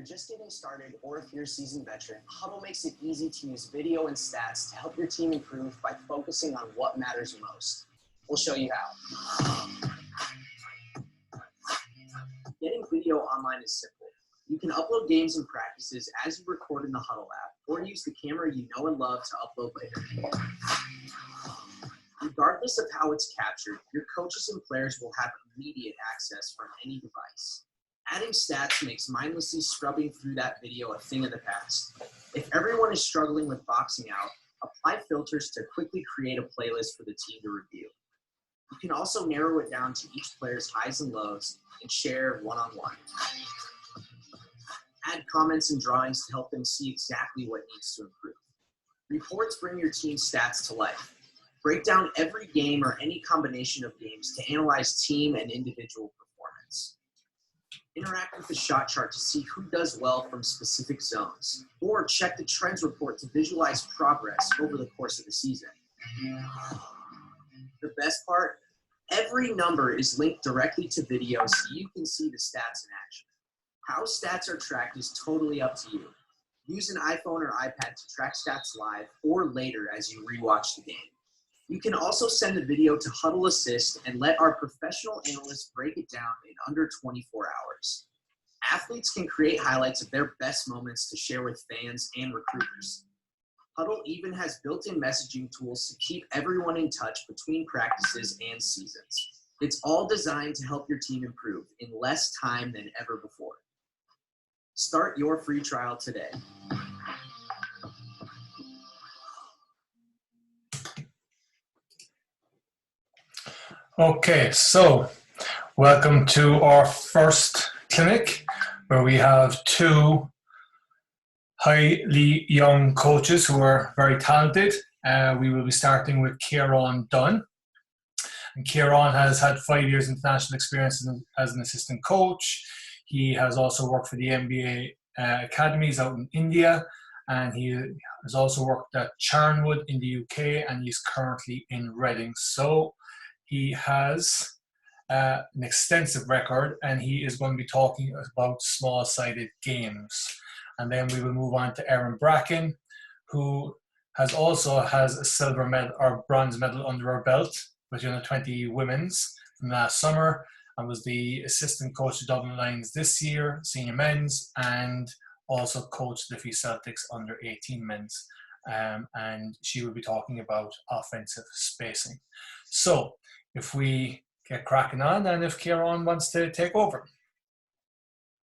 just getting started or if you're a seasoned veteran, Huddle makes it easy to use video and stats to help your team improve by focusing on what matters most. We'll show you how. Getting video online is simple. You can upload games and practices as you record in the Huddle app, or use the camera you know and love to upload later. Regardless of how it's captured, your coaches and players will have immediate access from any device. Adding stats makes mindlessly scrubbing through that video a thing of the past. If everyone is struggling with boxing out, apply filters to quickly create a playlist for the team to review. You can also narrow it down to each player's highs and lows and share one-on-one. Add comments and drawings to help them see exactly what needs to improve. Reports bring your team's stats to life. Break down every game or any combination of games to analyze team and individual performance. Interact with the shot chart to see who does well from specific zones, or check the trends report to visualize progress over the course of the season. The best part, every number is linked directly to video so you can see the stats in action. How stats are tracked is totally up to you. Use an iPhone or iPad to track stats live or later as you rewatch the game. You can also send the video to Huddle Assist and let our professional analysts break it down in under 24 hours. Athletes can create highlights of their best moments to share with fans and recruiters. Huddle even has built-in messaging tools to keep everyone in touch between practices and seasons. It's all designed to help your team improve in less time than ever before. Start your free trial today. Okay, so welcome to our first clinic where we have two highly young coaches who are very talented. We will be starting with Ciaran Dunne. And Ciaran has had 5 years international experience as an assistant coach. He has also worked for the NBA academies out in India, and he has also worked at Charnwood in the UK, and he's currently in Reading. So he has an extensive record, and he is going to be talking about small-sided games. And then we will move on to Erin Bracken, who has a silver medal or bronze medal under her belt with the under-20 women's from last summer, and was the assistant coach of Dublin Lions this year, senior men's, and also coached Liffey Celtics under 18 men's. And she will be talking about offensive spacing. So if we get cracking on, and if Ciaran wants to take over.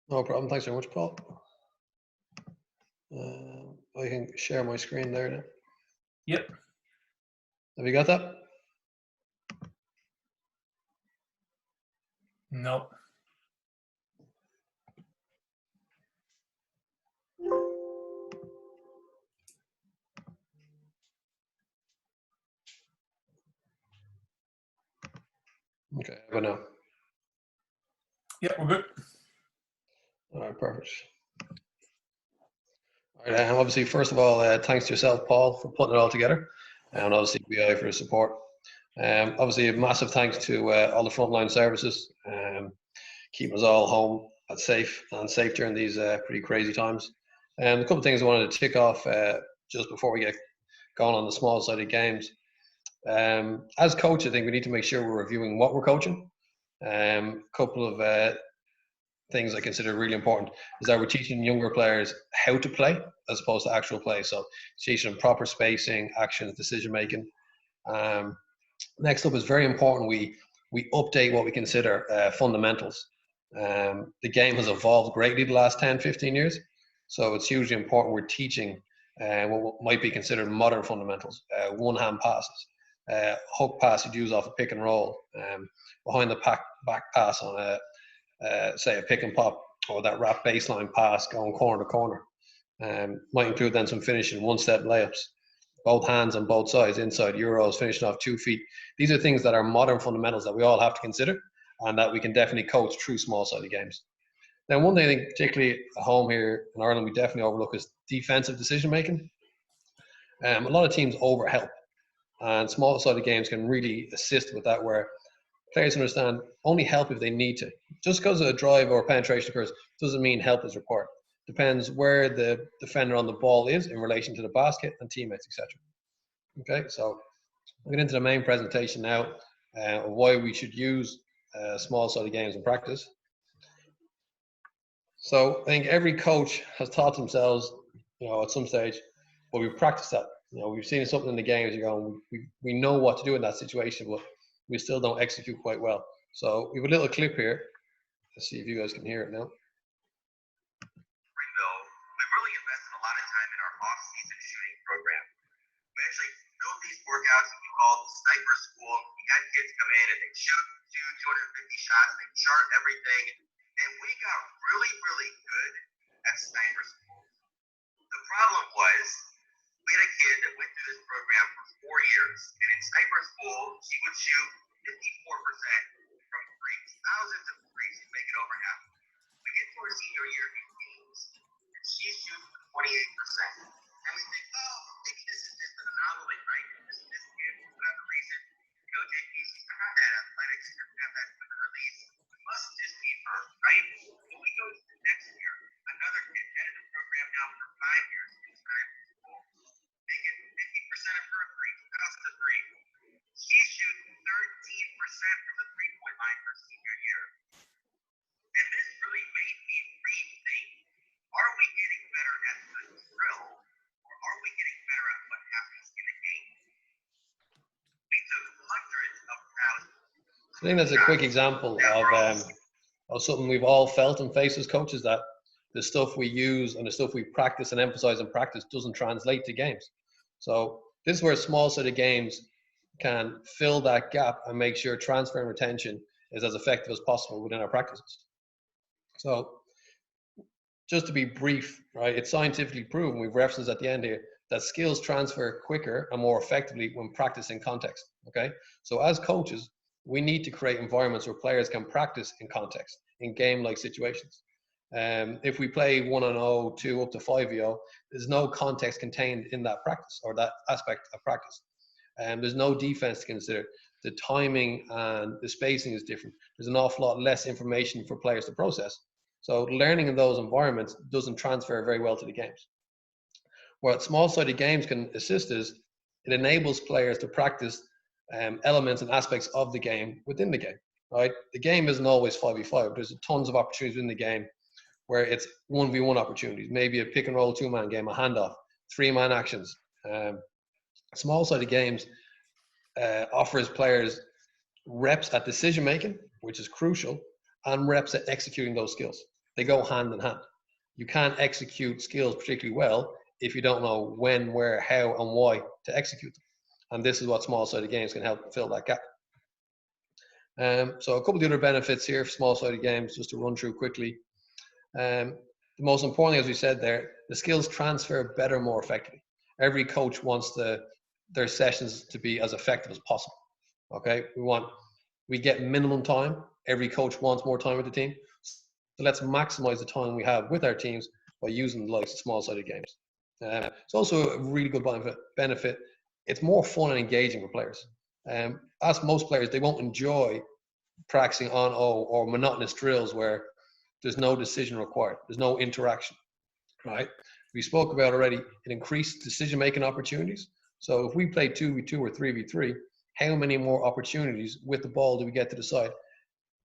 No problem. Thanks very much, Paul. I can share my screen there now. Yep. Have you got that? No. Okay, but no. Yeah, we're good. All right, perfect. All right, obviously, first of all, thanks to yourself, Paul, for putting it all together, and obviously BI for his support. Obviously, a massive thanks to all the frontline services, keeping us all home and safe during these pretty crazy times. A couple of things I wanted to tick off just before we get going on the small-sided games. As coach, I think we need to make sure we're reviewing what we're coaching. Couple of things I consider really important is that we're teaching younger players how to play as opposed to actual play. So teaching them proper spacing, actions, decision making. Next up is very important. We update what we consider fundamentals. The game has evolved greatly the last 10, 15 years. So it's hugely important we're teaching what might be considered modern fundamentals. One-hand passes, hook pass you'd use off a pick and roll, behind the back pass on say a pick and pop, or that wrap baseline pass going corner to corner. Might include then some finishing one-step layups, both hands on both sides, inside Euros, finishing off 2 feet. These are things that are modern fundamentals that we all have to consider and that we can definitely coach through small-sided games. Then one thing I think, particularly at home here in Ireland, we definitely overlook is defensive decision-making. A lot of teams overhelp, and small-sided games can really assist with that, where players understand only help if they need to. Just because a drive or penetration occurs doesn't mean help is required. depends where the defender on the ball is in relation to the basket and teammates, etc. Okay, so we'll get into the main presentation now of why we should use small-sided games in practice. So I think every coach has taught themselves, at some stage, but we practice that. We've seen something in the games, we know what to do in that situation, but we still don't execute quite well. So we have a little clip here. Let's see if you guys can hear it now. We've really invested a lot of time in our off-season shooting program. We actually build these workouts that we call Sniper School. We got kids come in and they shoot 250 shots, they chart everything, and we got really, really good at Sniper School. The problem was, we had a kid that went through this program for 4 years, and in Sniper School, he would shoot 54% from threes, thousands of threes, he'd make it over half. We get to our senior year in games, and she shoots 28%. And we think, oh, maybe this is just an anomaly, right? This kid, for whatever reason, JP, she's not that athletic, she doesn't have that quick release. It must just be her, right? When we go to the next year, another kid headed the program now for 5 years in Sniper School. They get 50% of her threes, thousands of threes. She shoots 13% from the three-point line her senior year. And this really made me rethink, are we getting better at the drill, or are we getting better at what happens in the game? We took hundreds of thousands. I think that's a quick example of something we've all felt and faced as coaches, that the stuff we use and the stuff we practice and emphasize in practice doesn't translate to games. So this is where small-sided games can fill that gap and make sure transfer and retention is as effective as possible within our practices. So just to be brief, right, it's scientifically proven, we've referenced at the end here, that skills transfer quicker and more effectively when practiced in context, okay? So as coaches, we need to create environments where players can practice in context, in game-like situations. If we play 1-on-0, 2 up to 5-0, there's no context contained in that practice or that aspect of practice. There's no defense to consider. The timing and the spacing is different. There's an awful lot less information for players to process. So learning in those environments doesn't transfer very well to the games. What small-sided games can assist is it enables players to practice elements and aspects of the game within the game, right? The game isn't always 5v5. There's tons of opportunities in the game where it's 1v1 opportunities, maybe a pick and roll 2-man game, a handoff, 3-man actions. Small-sided games offers players reps at decision making, which is crucial, and reps at executing those skills. They go hand in hand. You can't execute skills particularly well if you don't know when, where, how, and why to execute them. And this is what small-sided games can help fill that gap. So a couple of the other benefits here for small-sided games, just to run through quickly. The most important thing, as we said there, the skills transfer better, more effectively. Every coach wants their sessions to be as effective as possible. Okay, we get minimum time. Every coach wants more time with the team. So let's maximize the time we have with our teams by using the likes of small-sided games. It's also a really good benefit. It's more fun and engaging for players. As most players, they won't enjoy practicing on or monotonous drills where there's no decision required. There's no interaction, right? We spoke about already, it increased decision-making opportunities. So if we play 2v2 or 3v3, how many more opportunities with the ball do we get to decide?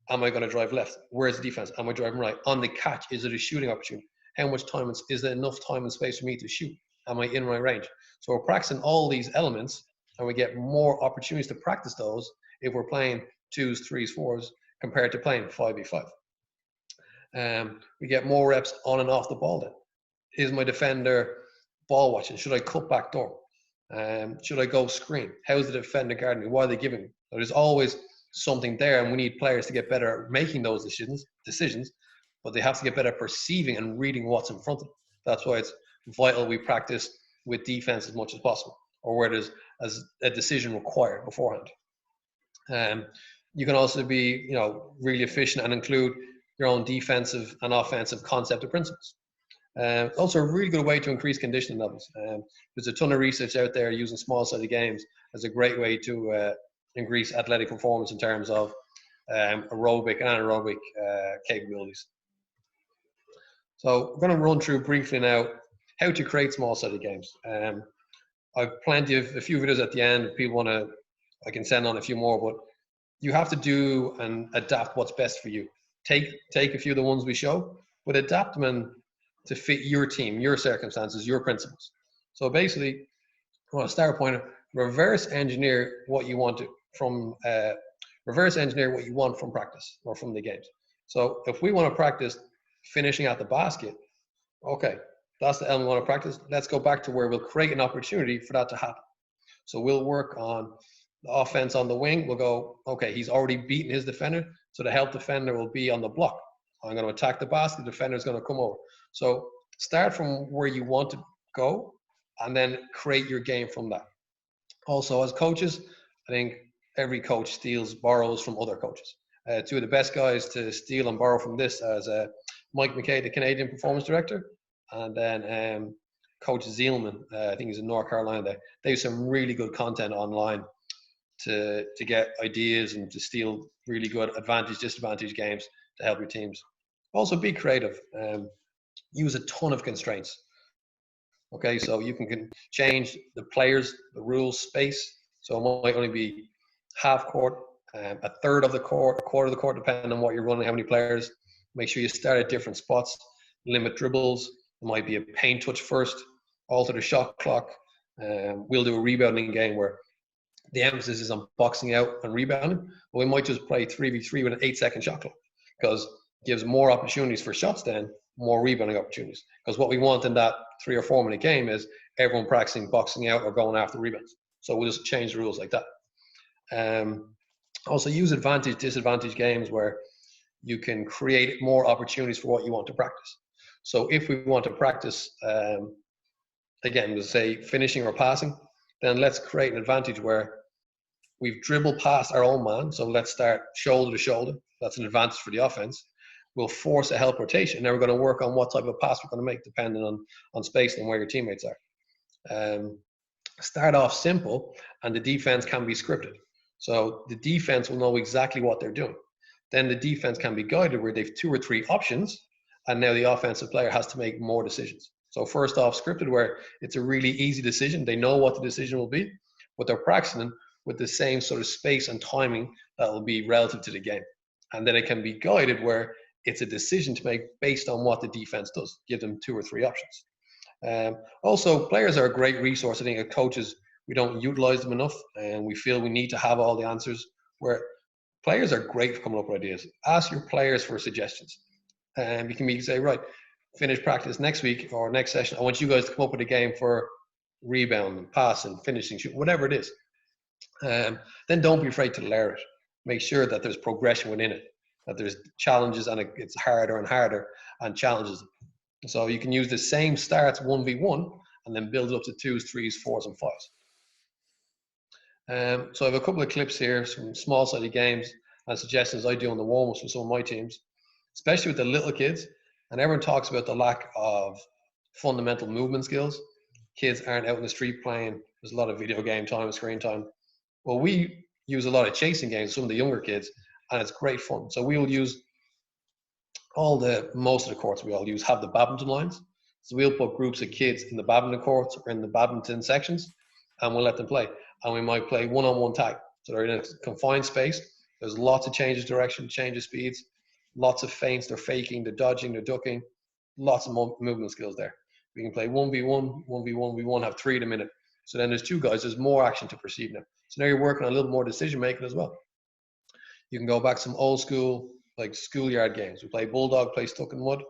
Am I going to drive left? Where's the defense? Am I driving right? On the catch, is it a shooting opportunity? How much time is there enough time and space for me to shoot? Am I in my range? So we're practicing all these elements, and we get more opportunities to practice those if we're playing 2s, 3s, 4s compared to playing 5v5. We get more reps on and off the ball then. Is my defender ball watching? Should I cut back door? Should I go screen? How is the defender guarding me? What are they giving me? So there's always something there, and we need players to get better at making those decisions, but they have to get better at perceiving and reading what's in front of them. That's why it's vital we practice with defense as much as possible, or where there's as a decision required beforehand. You can also be, really efficient and include your own defensive and offensive concept or principles. Also a really good way to increase conditioning levels. There's a ton of research out there using small-sided games as a great way to increase athletic performance in terms of aerobic and anaerobic capabilities. So we're going to run through briefly now how to create small-sided games. I've a few videos at the end. If people want to, I can send on a few more, but you have to do and adapt what's best for you. Take a few of the ones we show, but adapt them to fit your team, your circumstances, your principles. So basically, I want to start point, reverse engineer what you want from practice or from the games. So if we want to practice finishing at the basket, okay, that's the element we want to practice. Let's go back to where we'll create an opportunity for that to happen. So we'll work on the offense on the wing. We'll go, okay, he's already beaten his defender, so the help defender will be on the block. I'm going to attack the basket, the defender is going to come over. So start from where you want to go and then create your game from that. Also, as coaches, I think every coach borrows from other coaches. Two of the best guys to steal and borrow from this as Mike McKay, the Canadian performance director, and then Coach Zielman, I think he's in North Carolina. They have some really good content online to get ideas and to steal really good advantage, disadvantage games to help your teams. Also, be creative. Use a ton of constraints. Okay, so you can change the players, the rules, space. So it might only be half court, a third of the court, a quarter of the court, depending on what you're running, how many players. Make sure you start at different spots. Limit dribbles. It might be a paint touch first. Alter the shot clock. We'll do a rebounding game where the emphasis is on boxing out and rebounding. But we might just play 3v3 with an 8-second shot clock because it gives more opportunities for shots then, more rebounding opportunities. Because what we want in that 3 or 4 minute game is everyone practicing boxing out or going after rebounds. So we'll just change the rules like that. Also use advantage, disadvantage games where you can create more opportunities for what you want to practice. So if we want to practice, again, we'll say finishing or passing, then let's create an advantage where we've dribbled past our own man. So let's start shoulder to shoulder. That's an advantage for the offense. We'll force a help rotation. Now we're going to work on what type of pass we're going to make depending on space and where your teammates are. Start off simple, and the defense can be scripted. So the defense will know exactly what they're doing. Then the defense can be guided where they've 2 or 3 options, and now the offensive player has to make more decisions. So first off, scripted where it's a really easy decision. They know what the decision will be, but they're practicing with the same sort of space and timing that will be relative to the game. And then it can be guided where it's a decision to make based on what the defense does. Give them 2 or 3 options. Also, players are a great resource. I think as coaches, we don't utilize them enough, and we feel we need to have all the answers. Where players are great for coming up with ideas. Ask your players for suggestions. You can say, right, finish practice next week or next session. I want you guys to come up with a game for rebounding, passing, finishing, shooting, whatever it is. Then don't be afraid to layer it. Make sure that there's progression within it, that there's challenges and it gets harder and harder and challenges. So you can use the same starts 1v1 and then build it up to 2s, 3s, 4s, and 5s. So I have a couple of clips here, some small-sided games and suggestions I do on the warm-ups for some of my teams, especially with the little kids. And everyone talks about the lack of fundamental movement skills. Kids aren't out in the street playing. There's a lot of video game time, screen time. Well, we use a lot of chasing games, some of the younger kids, and it's great fun. So we will use most of the courts we all use have the badminton lines. So we'll put groups of kids in the badminton courts or in the badminton sections, and we'll let them play. And we might play one-on-one tag. So they're in a confined space. There's lots of changes of direction, changes of speeds, lots of feints. They're faking, they're dodging, they're ducking, lots of movement skills there. We can play 1v1, 1v1, we won't have 3 in a minute. So then there's 2 guys, there's more action to perceive now. So now you're working on a little more decision making as well. You can go back some old school, like schoolyard games. We play bulldog, play stuck in mud,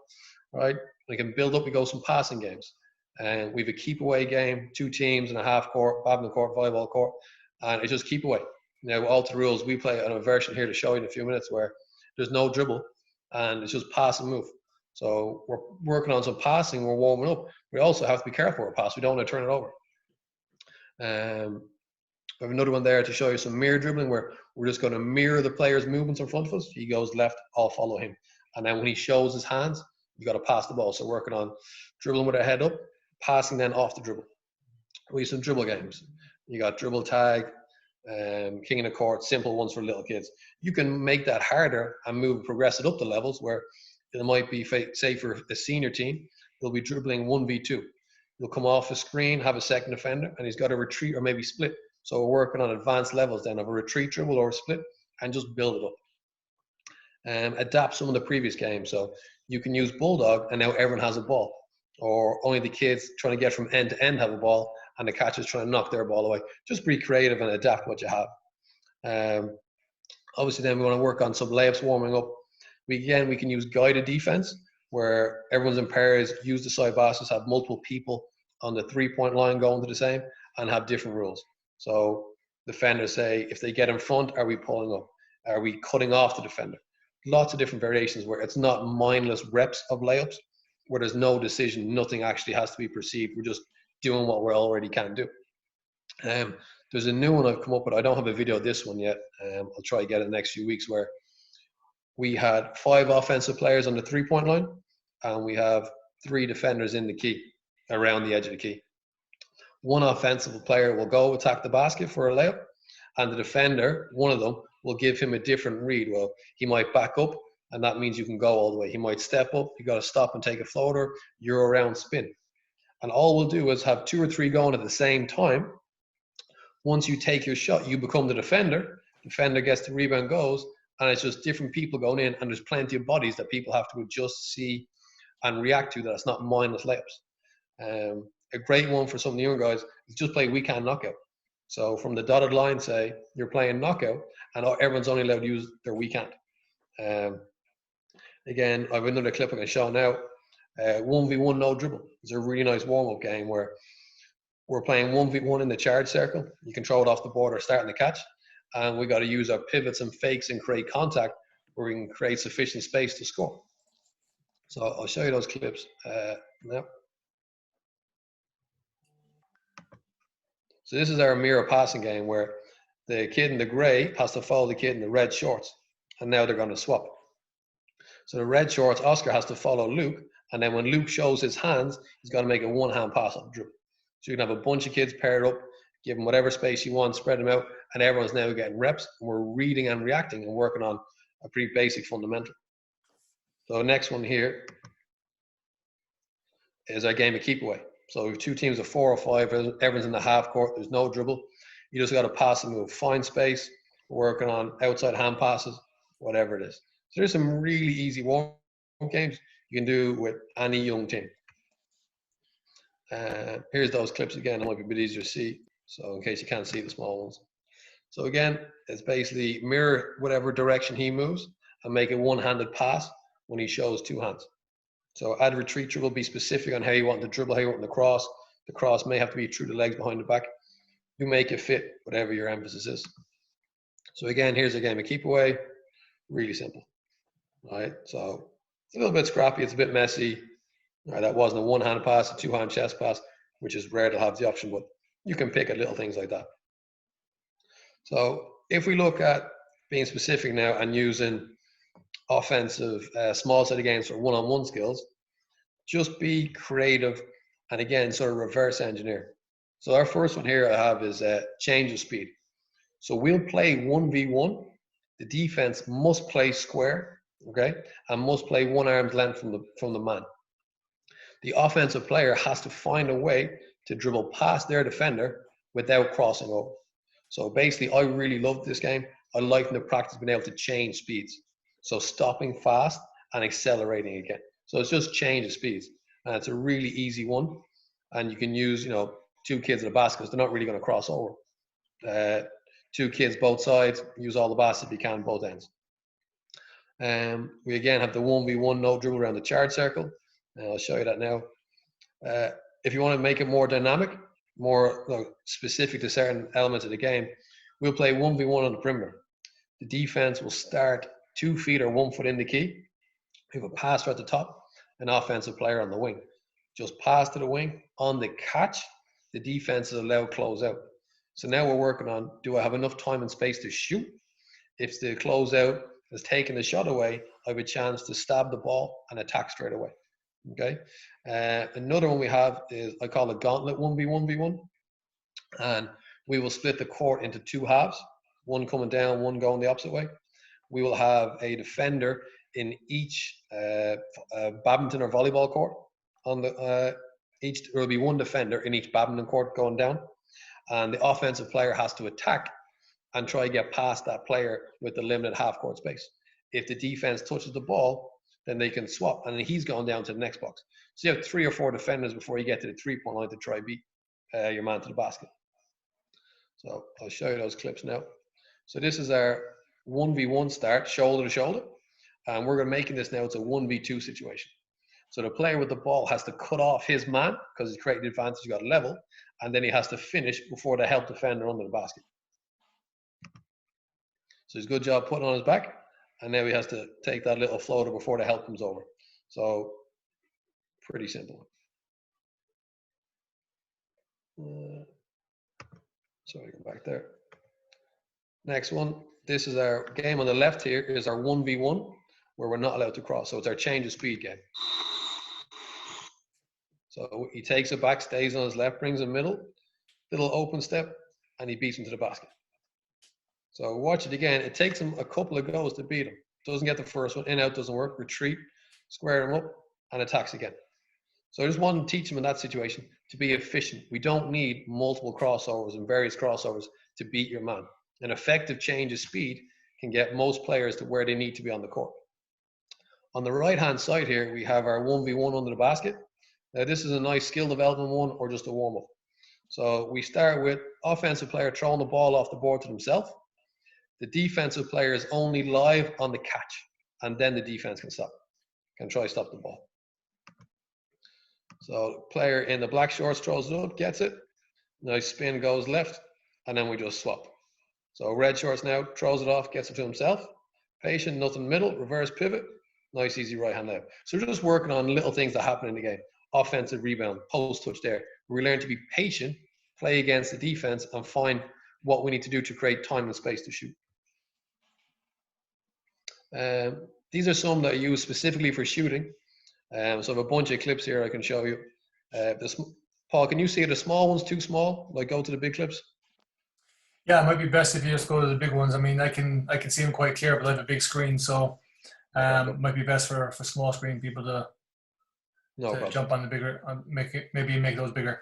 right? We can build up, we go some passing games. And we have a keep away game, 2 teams in a half court, badminton court, volleyball court, and it's just keep away. Now, all the rules, we play on a version here to show you in a few minutes where there's no dribble and it's just pass and move. So we're working on some passing, we're warming up. We also have to be careful with our pass. We don't want to turn it over. We have another one there to show you some mirror dribbling where we're just going to mirror the player's movements in front of us. He goes left, I'll follow him. And then when he shows his hands, you got to pass the ball. So working on dribbling with our head up, passing then off the dribble. We have some dribble games. You got dribble tag, king in the court, simple ones for little kids. You can make that harder and progress it up the levels where it might be, say for a senior team, they'll be dribbling 1v2. He'll come off the screen, have a second defender, and he's got to retreat or maybe split. So we're working on advanced levels then of a retreat dribble or a split, and just build it up. Adapt some of the previous games. So you can use bulldog, and now everyone has a ball. Or only the kids trying to get from end to end have a ball, and the catchers trying to knock their ball away. Just be creative and adapt what you have. Obviously, then we want to work on some layups warming up. We can use guided defense, where everyone's in pairs, use the side passes, have multiple people on the 3-point line going to the same, and have different rules. So defenders say, if they get in front, are we pulling up? Are we cutting off the defender? Lots of different variations where it's not mindless reps of layups, where there's no decision, nothing actually has to be perceived. We're just doing what we already can do. There's a new one I've come up with. I don't have a video of this one yet. I'll try to get it in the next few weeks, where we had 5 offensive players on the 3-point line, and we have 3 defenders in the key, around the edge of the key. One offensive player will go attack the basket for a layup, and the defender, one of them, will give him a different read. Well, he might back up, and that means you can go all the way. He might step up, you got to stop and take a floater, you're around spin. And all we'll do is have 2 or 3 going at the same time. Once you take your shot, you become the defender gets the rebound, goes, and it's just different people going in, and there's plenty of bodies that people have to adjust, see, and react to. That's not mindless layups. A great one for some of the young guys is just play weekend knockout. So from the dotted line, say you're playing knockout, and everyone's only allowed to use their weekend. Again, I have another clip I'm going to show now. 1v1 no dribble. It's a really nice warm-up game where we're playing 1v1 in the charge circle. You can throw it off the board or start in the catch. And we got to use our pivots and fakes and create contact where we can create sufficient space to score. So I'll show you those clips now. So this is our mirror passing game where the kid in the gray has to follow the kid in the red shorts. And now they're going to swap. So the red shorts, Oscar has to follow Luke. And then when Luke shows his hands, he's got to make a one-hand pass on the dribble. So you can have a bunch of kids paired up, give them whatever space you want, spread them out, and everyone's now getting reps. And we're reading and reacting and working on a pretty basic fundamental. So the next one here is our game of keep away. So we have 2 teams of 4 or 5, everyone's in the half court, there's no dribble. You just got to pass and move, find space, working on outside hand passes, whatever it is. So there's some really easy warm-up games you can do with any young team. Here's those clips again. It might be a bit easier to see, so in case you can't see the small ones. So again, it's basically mirror whatever direction he moves and make a one-handed pass when he shows 2 hands. So add retreat dribble, be specific on how you want the dribble, how you want the cross. The cross may have to be through the legs behind the back. You make it fit whatever your emphasis is. So again, here's a game of keep away. Really simple. All right, so it's a little bit scrappy, it's a bit messy. All right, that wasn't a one-hand pass, a 2-hand chest pass, which is rare to have the option, but you can pick at little things like that. So if we look at being specific now and using offensive small set of games for one-on-one skills, just be creative and again sort of reverse engineer. So our first one here I have is change of speed. So we'll play 1v1. The defense must play square, okay, and must play 1 arm's length from the man. The offensive player has to find a way to dribble past their defender without crossing over. So basically, I really love this game. I like the practice being able to change speeds. So stopping fast and accelerating again. So it's just change of speeds. And it's a really easy one. And you can use, 2 kids in a basket because they're not really going to cross over. 2 kids both sides, use all the baskets you can, both ends. We again have the 1v1 no dribble around the charge circle. I'll show you that now. If you want to make it more dynamic, more specific to certain elements of the game, we'll play 1v1 on the perimeter. The defense will start 2 feet or 1 foot in the key. We have a passer at the top, an offensive player on the wing. Just pass to the wing. On the catch, the defense is allowed close out. So now we're working on, do I have enough time and space to shoot? If the closeout has taken the shot away, I have a chance to stab the ball and attack straight away. Okay. Another one we have is, I call it gauntlet 1v1v1. And we will split the court into 2 halves, one coming down, one going the opposite way. We will have a defender in each badminton or volleyball court. On the there will be one defender in each badminton court going down, and the offensive player has to attack and try to get past that player with the limited half court space. If the defense touches the ball, then they can swap, and then he's going down to the next box. So you have 3 or 4 defenders before you get to the 3-point line to try beat your man to the basket. So I'll show you those clips now. So this is our 1v1 start, shoulder to shoulder, and we're making this now, it's a 1v2 situation. So the player with the ball has to cut off his man because he's created advantage, he's got a level, and then he has to finish before the help defender under the basket. So he's a good job putting on his back, and now he has to take that little floater before the help comes over. So pretty simple. Sorry, go back there. Next one, this is our game on the left here, is our 1v1, where we're not allowed to cross. So it's our change of speed game. So he takes it back, stays on his left, brings him middle, little open step, and he beats him to the basket. So watch it again. It takes him a couple of goes to beat him. Doesn't get the first one, in, out doesn't work, retreat, square him up, and attacks again. So I just want to teach him in that situation to be efficient. We don't need multiple crossovers and various crossovers to beat your man. An effective change of speed can get most players to where they need to be on the court. On the right-hand side here, we have our 1v1 under the basket. Now this is a nice skill development one or just a warm-up. So we start with offensive player throwing the ball off the board to himself. The defensive player is only live on the catch, and then the defense can try to stop the ball. So player in the black shorts throws it up, gets it. Nice spin, goes left, and then we just swap. So red shorts now throws it off, gets it to himself. Patient, nothing middle, reverse pivot. Nice, easy right hand out. So we're just working on little things that happen in the game. Offensive rebound, post touch there. We learn to be patient, play against the defense, and find what we need to do to create time and space to shoot. These are some that I use specifically for shooting. So I have a bunch of clips here I can show you. Paul, can you see the small ones too small? Like go to the big clips? Yeah, it might be best if you just go to the big ones. I mean, I can see them quite clear, but I have a big screen, so it might be best for small screen people to jump on the bigger, maybe make those bigger.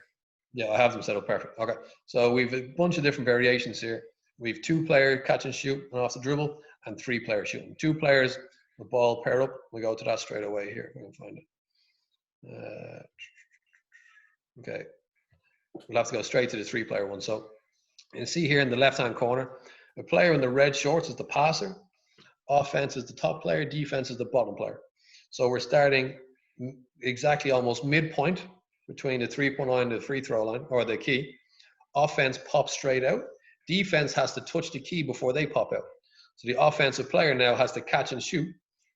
Yeah, I have them set up perfect. Okay, so we've a bunch of different variations here. We've 2-player catch and shoot and off the dribble, and 3-player shooting. 2 players, the ball pair up. We go to that straight away here. We can find it. Okay, we'll have to go straight to the 3-player one. So you can see here in the left-hand corner, the player in the red shorts is the passer. Offense is the top player. Defense is the bottom player. So we're starting exactly almost midpoint between the 3-point line and the free throw line, or the key. Offense pops straight out. Defense has to touch the key before they pop out. So the offensive player now has to catch and shoot,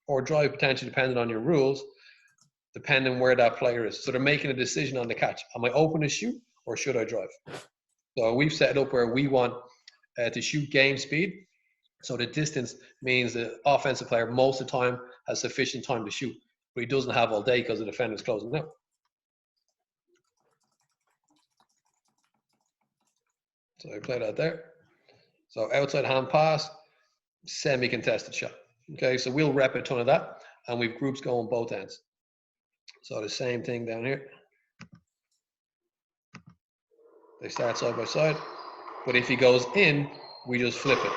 or drive potentially, depending on your rules, depending where that player is. So they're making a decision on the catch. Am I open to shoot, or should I drive? So we've set it up where we want to shoot game speed. So the distance means the offensive player most of the time has sufficient time to shoot, but he doesn't have all day because the defender's closing out. So I play that there. So outside hand pass, semi-contested shot. Okay, so we'll rep a ton of that, and we've groups going both ends. So the same thing down here. They start side by side, but if he goes in, we just flip it.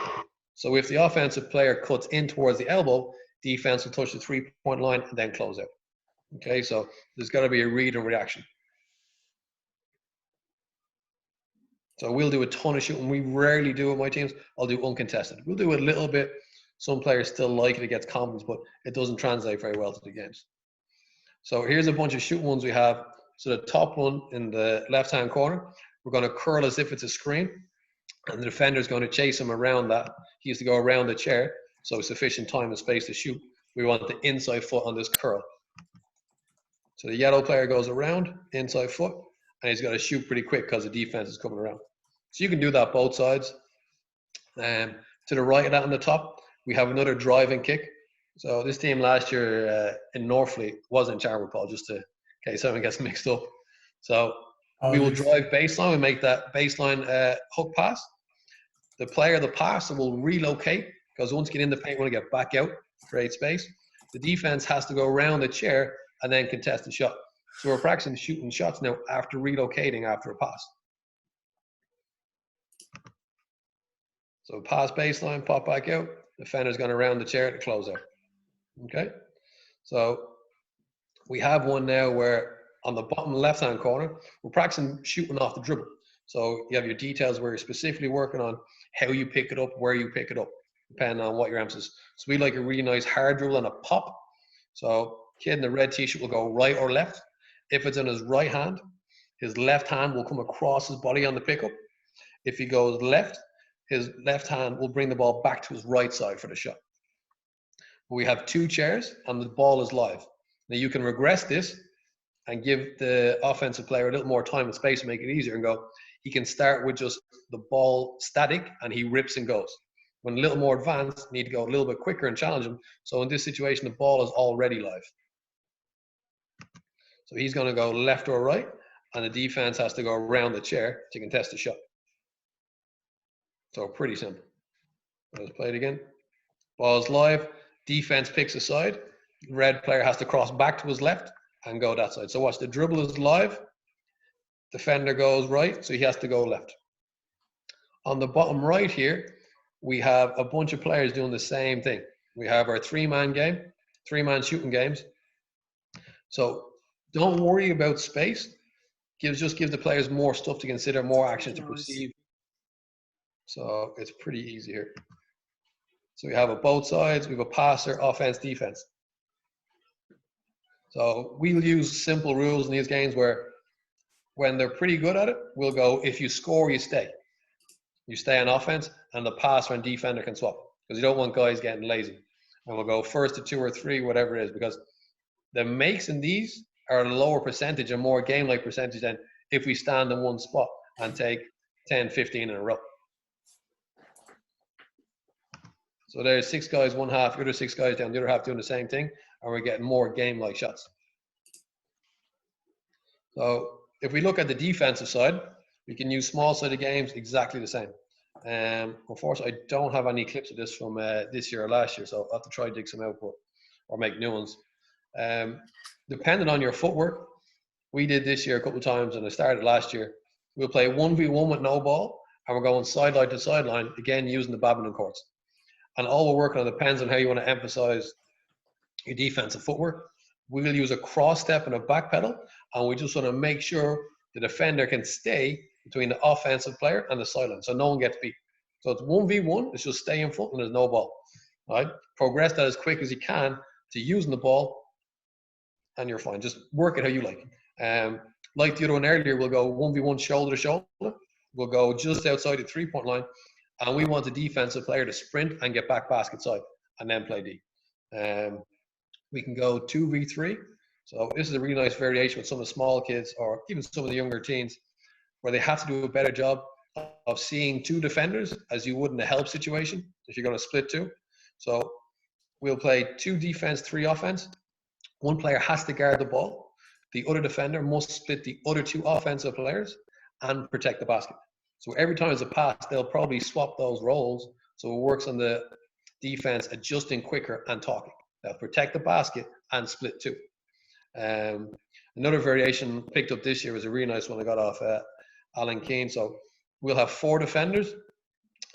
So if the offensive player cuts in towards the elbow, defense will touch the 3-point line and then close out. Okay, so there's got to be a read and reaction. So we'll do a ton of shooting. We rarely do it, my teams. I'll do uncontested. We'll do a little bit. Some players still like it. It gets confidence, but it doesn't translate very well to the games. So here's a bunch of shooting ones we have. So the top one in the left-hand corner, we're going to curl as if it's a screen, and the defender is going to chase him around that. He has to go around the chair, so sufficient time and space to shoot. We want the inside foot on this curl. So the yellow player goes around, inside foot, and he's got to shoot pretty quick because the defense is coming around. So you can do that both sides. To the right of that on the top, we have another driving kick. So this team last year in Northfleet was in Charwood, Paul, just in case someone gets mixed up. So we will drive baseline. We make that baseline hook pass. The player, the passer, will relocate because once you get in the paint, we want to get back out, create space. the defense has to go around the chair and then contest the shot. So we're practicing shooting shots now after relocating after a pass. So pass baseline, pop back out. Defender's going around the chair to close out. Okay. So we have one now where on the bottom left-hand corner, we're practicing shooting off the dribble. So you have your details where you're specifically working on how you pick it up, where you pick it up, depending on what your emphasis. So we like a really nice hard dribble and a pop. So kid in the red t-shirt will go right or left. If it's in his right hand, his left hand will come across his body on the pickup. If he goes left, his left hand will bring the ball back to his right side for the shot. We have 2 chairs and the ball is live. Now you can regress this and give the offensive player a little more time and space to make it easier and go, he can start with just the ball static and he rips and goes. When a little more advanced, you need to go a little bit quicker and challenge him. So in this situation, the ball is already live. So he's going to go left or right, and the defense has to go around the chair to contest the shot. So pretty simple. Let's play it again. Ball's live. Defense picks a side. Red player has to cross back to his left and go that side. So watch, the dribble is live. Defender goes right, so he has to go left. On the bottom right here, we have a bunch of players doing the same thing. We have our 3-man game, 3-man shooting games. So don't worry about space. Just give the players more stuff to consider, more action to perceive. So it's pretty easy here. So we have both sides. We have a passer, offense, defense. So we'll use simple rules in these games where when they're pretty good at it, we'll go, if you score, you stay. You stay on offense, and the passer and defender can swap. Because you don't want guys getting lazy. And we'll go first to 2 or 3, whatever it is. Because the makes in these are a lower percentage and more game-like percentage than if we stand in one spot and take 10, 15 in a row. So there's 6 guys, one half, the other 6 guys down the other half doing the same thing, and we're getting more game-like shots. So if we look at the defensive side, we can use small-sided games exactly the same. Unfortunately, I don't have any clips of this from this year or last year, so I'll have to try to dig some out or make new ones. Depending on your footwork, we did this year a couple of times, and I started last year. We'll play 1v1 with no ball, and we're going sideline to sideline, again using the badminton courts. And all we're working on depends on how you want to emphasize your defensive footwork. We will use a cross step and a back pedal, and we just want to make sure the defender can stay between the offensive player and the sideline, so no one gets beat. So it's 1v1, it's just stay in front and there's no ball. Right? Progress that as quick as you can to using the ball, and you're fine. Just work it how you like. Like the other one earlier, we'll go 1v1 shoulder to shoulder. We'll go just outside the 3-point line, and we want the defensive player to sprint and get back basket side and then play D. We can go 2v3. So this is a really nice variation with some of the small kids or even some of the younger teens where they have to do a better job of seeing 2 defenders as you would in a help situation if you're going to split 2. So we'll play 2 defense, 3 offense. One player has to guard the ball. The other defender must split the other 2 offensive players and protect the basket. So every time there's a pass, they'll probably swap those roles. So it works on the defense adjusting quicker and talking. They'll protect the basket and split 2. Another variation picked up this year was a really nice one I got off Alan Keane. So we'll have 4 defenders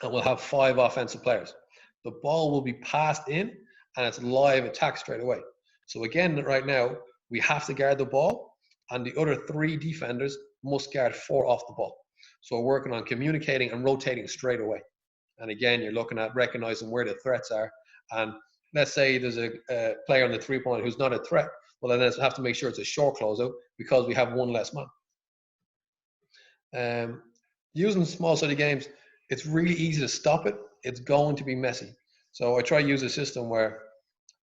and we'll have 5 offensive players. The ball will be passed in and it's live attack straight away. So again, right now, we have to guard the ball and the other 3 defenders must guard 4 off the ball. So we're working on communicating and rotating straight away. And again, you're looking at recognizing where the threats are. And let's say there's a player on the 3-point who's not a threat. Well, then I have to make sure it's a short closeout because we have 1 less man. Using small-sided games, it's really easy to stop it. It's going to be messy. So I try to use a system where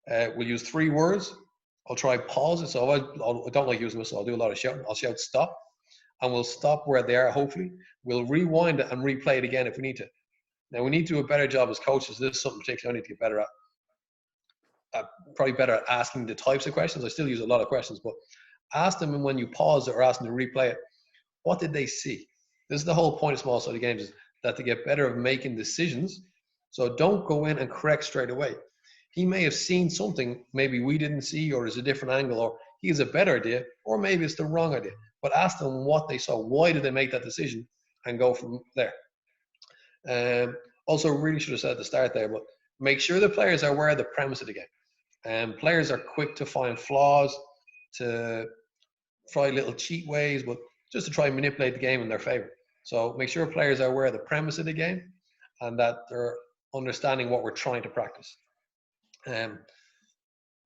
we'll use 3 words. I'll try pause it. So I don't like using this, so I'll do a lot of shouting. I'll shout stop, and we'll stop where they are, hopefully. We'll rewind it and replay it again if we need to. Now, we need to do a better job as coaches. This is something particularly I need to get better at. Probably better at asking the types of questions. I still use a lot of questions, but ask them when you pause it or ask them to replay it. What did they see? This is the whole point of small-sided games, is that they get better at making decisions. So don't go in and correct straight away. He may have seen something maybe we didn't see, or there's a different angle, or he has a better idea, or maybe it's the wrong idea. But ask them what they saw. Why did they make that decision? And go from there. Also, really should have said at the start there, but make sure the players are aware of the premise of the game. Players are quick to find flaws, to try little cheat ways, but just to try and manipulate the game in their favor. So make sure players are aware of the premise of the game and that they're understanding what we're trying to practice.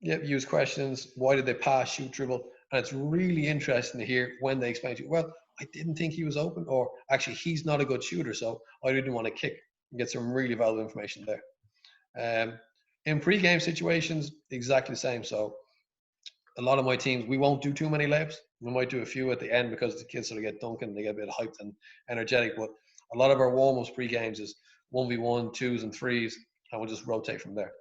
Use questions. Why did they pass, shoot, dribble? And it's really interesting to hear when they explain to you, well, I didn't think he was open, or actually he's not a good shooter, so I didn't want to kick. You get some really valuable information there. In pre-game situations, exactly the same. So a lot of my teams, we won't do too many layups. We might do a few at the end because the kids sort of get dunking, they get a bit hyped and energetic. But a lot of our warm-ups pre-games is 1v1, 2s and 3s, and we'll just rotate from there.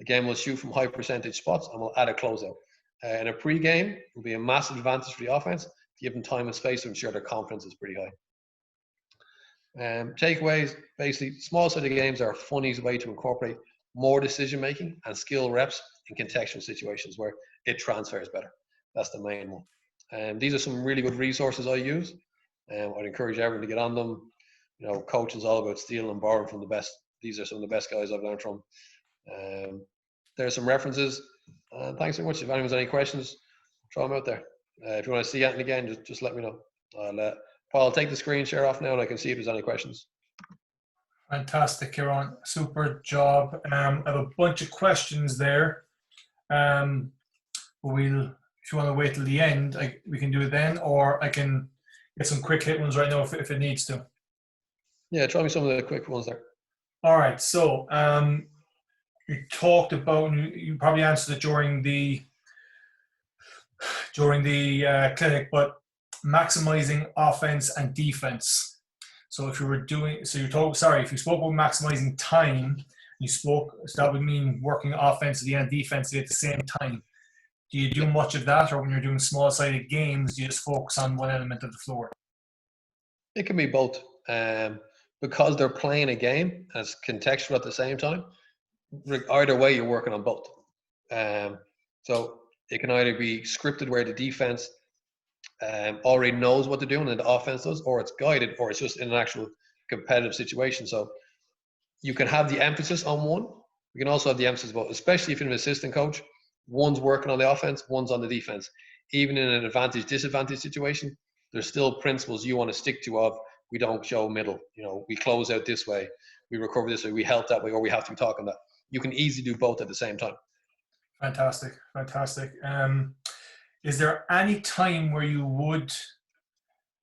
Again, we'll shoot from high percentage spots and we'll add a closeout. In a pre-game, it will be a massive advantage for the offense to give them time and space to ensure their confidence is pretty high. Takeaways, basically, small-sided games are a fun, easy way to incorporate more decision-making and skill reps in contextual situations where it transfers better. That's the main one. These are some really good resources I use. I'd encourage everyone to get on them. You know, coaching is all about stealing and borrowing from the best. These are some of the best guys I've learned from. There are some references. Thanks so much. If anyone has any questions, throw them out there. If you want to see anything again, just let me know. Paul, I'll take the screen share off now and I can see if there's any questions. Fantastic, Ciaran. Super job. I have a bunch of questions there. If you want to wait till the end, we can do it then, or I can get some quick hit ones right now if it needs to. Yeah, try me some of the quick ones there. All right. So you talked about, you probably answered it during the clinic, but maximizing offense and defense. So if you were doing, if you spoke about maximizing time, so that would mean working offensively and defensively at the same time. Do you do much of that, or when you're doing small-sided games, do you just focus on one element of the floor? It can be both. Because they're playing a game as contextual at the same time, either way you're working on both. So it can either be scripted where the defense already knows what they're doing and the offense does, or it's guided, or it's just in an actual competitive situation. So you can have the emphasis on one. You can also have the emphasis both, especially if you're an assistant coach. One's working on the offense, one's on the defense. Even in an advantage-disadvantage situation, there's still principles you want to stick to of, we don't show middle, we close out this way, we recover this way, we help that way, or we have to be talking that. You can easily do both at the same time. Fantastic. Is there any time where you would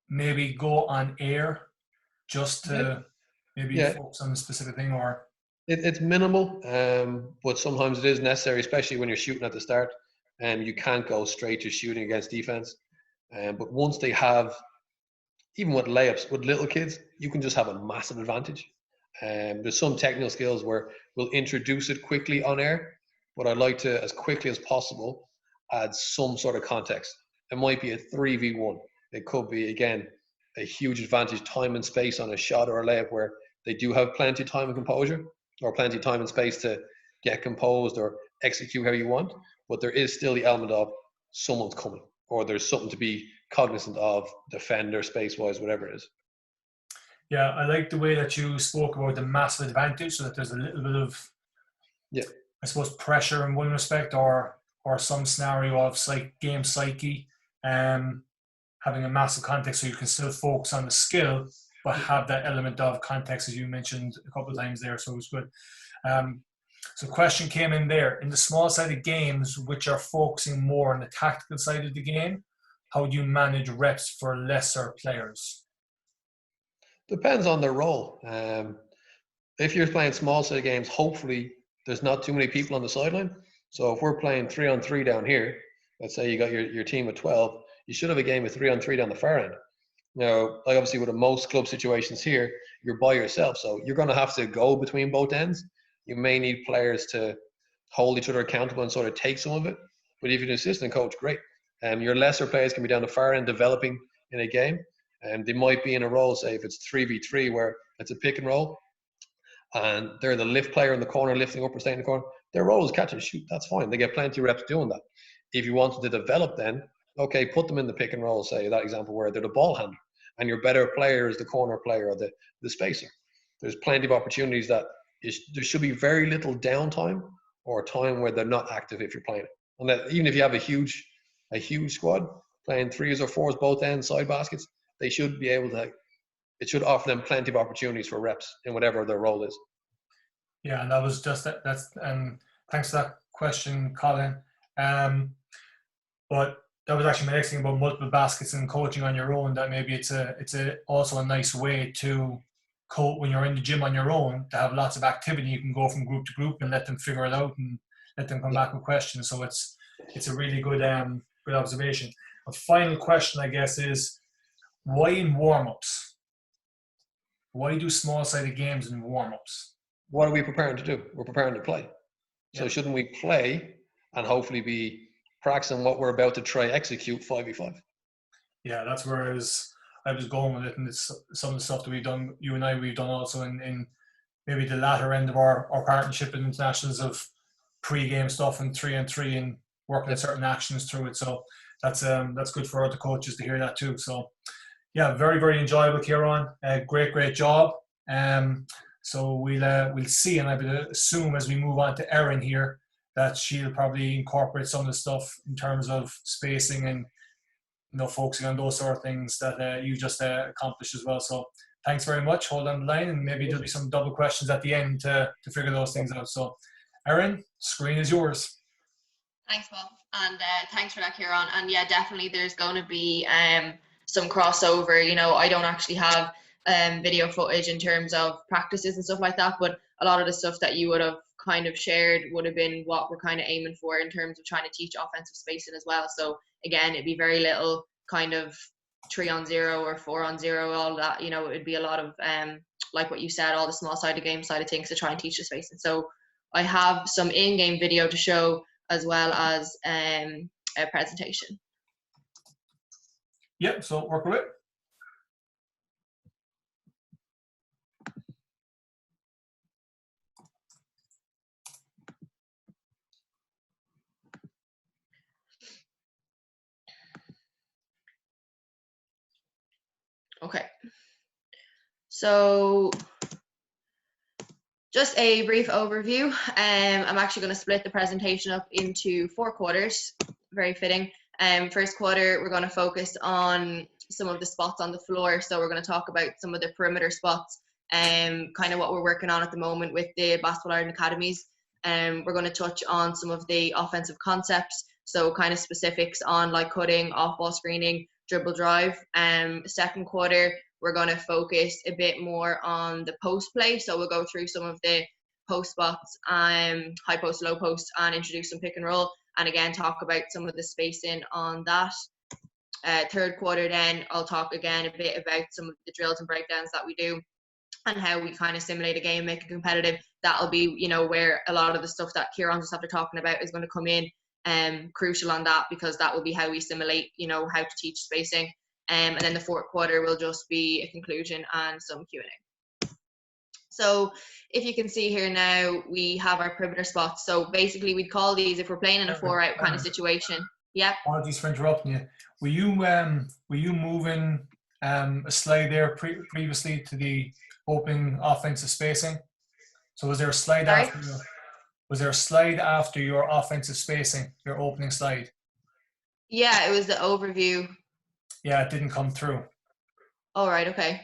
maybe go on air just to focus on a specific thing, or? It's minimal, but sometimes it is necessary, especially when you're shooting at the start, and you can't go straight to shooting against defense. But once they have, even with layups, with little kids, you can just have a massive advantage. There's some technical skills where we'll introduce it quickly on air, but I'd like to, as quickly as possible, add some sort of context. It might be a 3v1. It could be, again, a huge advantage, time and space on a shot or a layup where they do have plenty of time and composure, or plenty of time and space to get composed or execute how you want, but there is still the element of someone's coming, or there's something to be cognizant of, defender, space-wise, whatever it is. Yeah, I like the way that you spoke about the massive advantage, so that there's a little bit of, I suppose, pressure in one respect, or some scenario of game psyche, having a massive context so you can still focus on the skill, but have that element of context, as you mentioned a couple of times there, so it was good. So question came in there. In the small-sided games, which are focusing more on the tactical side of the game, how do you manage reps for lesser players? Depends on their role. If you're playing small-sided games, hopefully there's not too many people on the sideline. So if we're playing 3-on-3 down here, let's say you got your team of 12, you should have a game of 3-on-3 down the far end. Now, obviously with most club situations here, you're by yourself, so you're going to have to go between both ends. You may need players to hold each other accountable and sort of take some of it. But if you're an assistant coach, great. Your lesser players can be down the far end developing in a game. And they might be in a role, say if it's 3v3 where it's a pick and roll, and they're the lift player in the corner, lifting up or staying in the corner, their role is catch and shoot. That's fine. They get plenty of reps doing that. If you wanted to develop then, okay, put them in the pick and roll, say that example where they're the ball handler and your better player is the corner player or the spacer. There's plenty of opportunities that there should be very little downtime or time where they're not active if you're playing it. And that even if you have a huge squad playing 3s or 4s, both ends, side baskets, they should be able to, it should offer them plenty of opportunities for reps in whatever their role is. Yeah, and that was just that's thanks for that question, Colin. But that was actually my next thing about multiple baskets and coaching on your own, that maybe it's also a nice way to coach when you're in the gym on your own, to have lots of activity. You can go from group to group and let them figure it out and let them come back with questions. So it's a really good good observation. A final question, I guess, is why in warm-ups? Why do small-sided games in warm-ups? What are we preparing to do? We're preparing to play. So Yeah. shouldn't we play and hopefully be practicing what we're about to try execute 5v5? Yeah, that's where I was going with it, and it's some of the stuff that we've done, you and I, we've done also in maybe the latter end of our partnership in internationals of pre-game stuff and 3-on-3 and working at certain actions through it. So that's good for other coaches to hear that too. So yeah, very, very enjoyable, Ciaran. Great job. So we'll see, and I would assume as we move on to Erin here that she'll probably incorporate some of the stuff in terms of spacing and focusing on those sort of things that you just accomplished as well. So thanks very much. Hold on the line, and maybe there'll be some double questions at the end to figure those things out. So Erin, screen is yours. Thanks, Paul, and thanks for that, Ciaran. And yeah, definitely there's going to be some crossover. I don't actually have video footage in terms of practices and stuff like that, but a lot of the stuff that you would have kind of shared would have been what we're kind of aiming for in terms of trying to teach offensive spacing as well. So again, it'd be very little kind of 3-on-0 or 4-on-0, all that. It'd be a lot of like what you said, all the small sided game side of things to try and teach the spacing. So I have some in-game video to show as well as a presentation. Yep, so work with it. Okay. So just a brief overview. I'm actually going to split the presentation up into 4 quarters. Very fitting. First quarter, we're going to focus on some of the spots on the floor. So we're going to talk about some of the perimeter spots and kind of what we're working on at the moment with the Basketball Ireland Academies. We're going to touch on some of the offensive concepts. So kind of specifics on like cutting, off-ball screening, dribble drive. Second quarter, we're going to focus a bit more on the post play. So we'll go through some of the post spots, high post, low post, and introduce some pick and roll. And again, talk about some of the spacing on that. Third quarter, then I'll talk again a bit about some of the drills and breakdowns that we do and how we kind of simulate a game, make it competitive. That'll be, where a lot of the stuff that Ciaran just after talking about is going to come in. Crucial on that, because that will be how we simulate, how to teach spacing. And then the fourth quarter will just be a conclusion and some Q&A. So if you can see here now, we have our perimeter spots. So basically we'd call these, if we're playing in a 4-out kind of situation. Yeah. Apologies for interrupting you. Were you moving a slide there previously to the opening offensive spacing? So was there a slide after? Was there a slide after your offensive spacing, your opening slide? Yeah, it was the overview. Yeah, it didn't come through. All right, okay.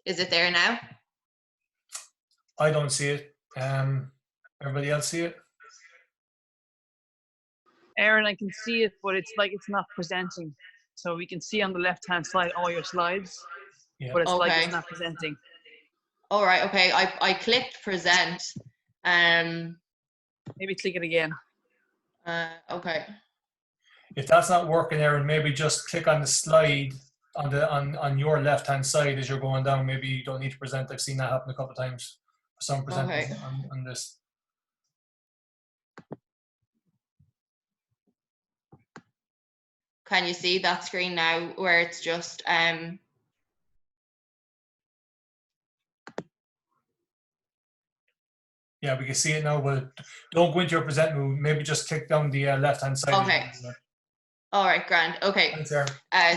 Is it there now? I don't see it. Everybody else see it? Erin, I can see it, but it's like it's not presenting. So we can see on the left-hand side all your slides, but it's like it's not presenting. All right, okay. I clicked present. Maybe click it again. Okay. If that's not working, Erin, maybe just click on the slide on your left-hand side as you're going down. Maybe you don't need to present. I've seen that happen a couple of times for some presenters on this. Can you see that screen now where it's just Yeah, we can see it now, but don't go into your present move. Maybe just click down the left-hand side. Okay. All right, grand. Okay. Thanks, Erin.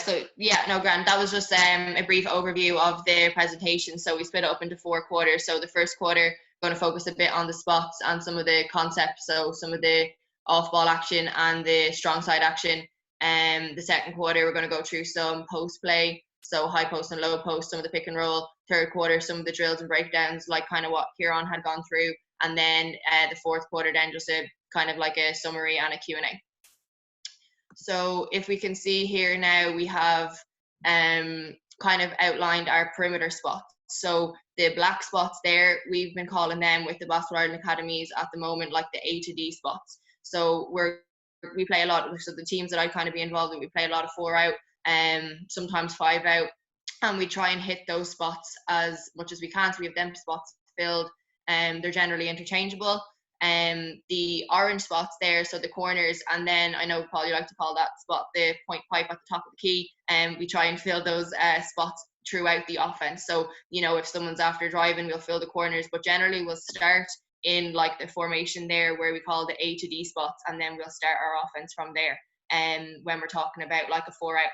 So yeah, no, grand. That was just a brief overview of the presentation. So we split it up into 4 quarters. So the first quarter, going to focus a bit on the spots and some of the concepts. So some of the off-ball action and the strong side action. The second quarter, we're going to go through some post play. So high post and low post, some of the pick and roll. Third quarter, some of the drills and breakdowns, like kind of what Ciaran had gone through. And then the fourth quarter, then just a kind of like a summary and a Q&A. So if we can see here now, we have kind of outlined our perimeter spots. So the black spots there, we've been calling them with the Basketball Ireland Academies at the moment, like the A to D spots. So we play a lot, so the teams that I kind of be involved in, we play a lot of 4 out, sometimes 5 out, and we try and hit those spots as much as we can. So we have them spots filled, and they're generally interchangeable. The orange spots there, so the corners, and then I know, Paul, you like to call that spot the point pipe at the top of the key, and we try and fill those spots throughout the offense. So, you know, if someone's after driving, we'll fill the corners, but generally we'll start in like the formation there where we call the A to D spots, and then we'll start our offense from there. When we're talking about like a 4 out.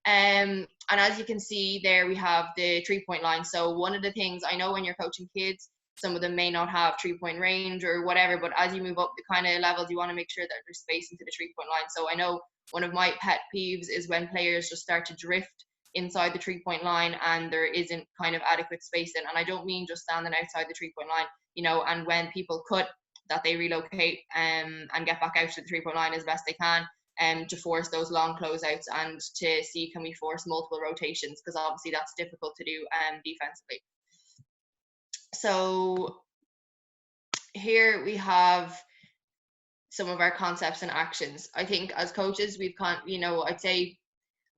And as you can see there, we have the 3-point line. So one of the things I know when you're coaching kids, some of them may not have 3-point range or whatever, but as you move up the kind of levels, you want to make sure that there's space into the 3-point line. So I know one of my pet peeves is when players just start to drift inside the 3-point line and there isn't kind of adequate spacing. And I don't mean just standing outside the 3-point line, you know, and when people cut, that they relocate and get back out to the 3-point line as best they can, to force those long closeouts and to see can we force multiple rotations, because obviously that's difficult to do defensively. So here we have some of our concepts and actions. I think as coaches, we've you know, I'd say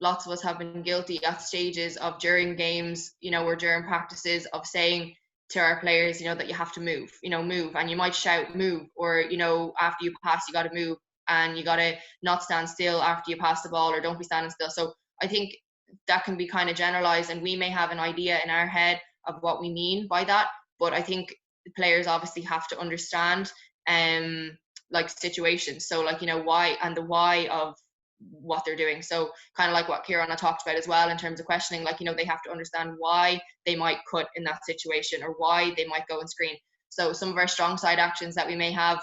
lots of us have been guilty at stages of during games, you know, or during practices of saying to our players, you know, that you have to move, you know, move, and you might shout move, or, you know, after you pass, you got to move, and you got to not stand still after you pass the ball, or don't be standing still. So I think that can be kind of generalized, and we may have an idea in our head of what we mean by that, but I think the players obviously have to understand like situations. So like, you know, why, and the why of what they're doing. So kind of like what Ciaran had talked about as well in terms of questioning, like, you know, they have to understand why they might cut in that situation or why they might go and screen. So some of our strong side actions that we may have,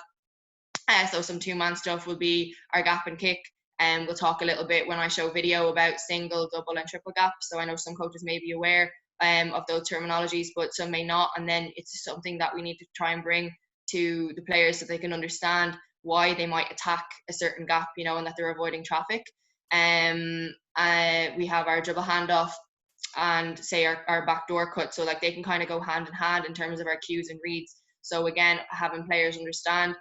so some 2-man stuff will be our gap and kick, and we'll talk a little bit when I show video about single, double and triple gap. So I know some coaches may be aware of those terminologies, but some may not, and then it's something that we need to try and bring to the players so they can understand why they might attack a certain gap, you know, and that they're avoiding traffic. We have our dribble handoff and say our backdoor cut, so like they can kind of go hand in hand in terms of our cues and reads. So again, having players understand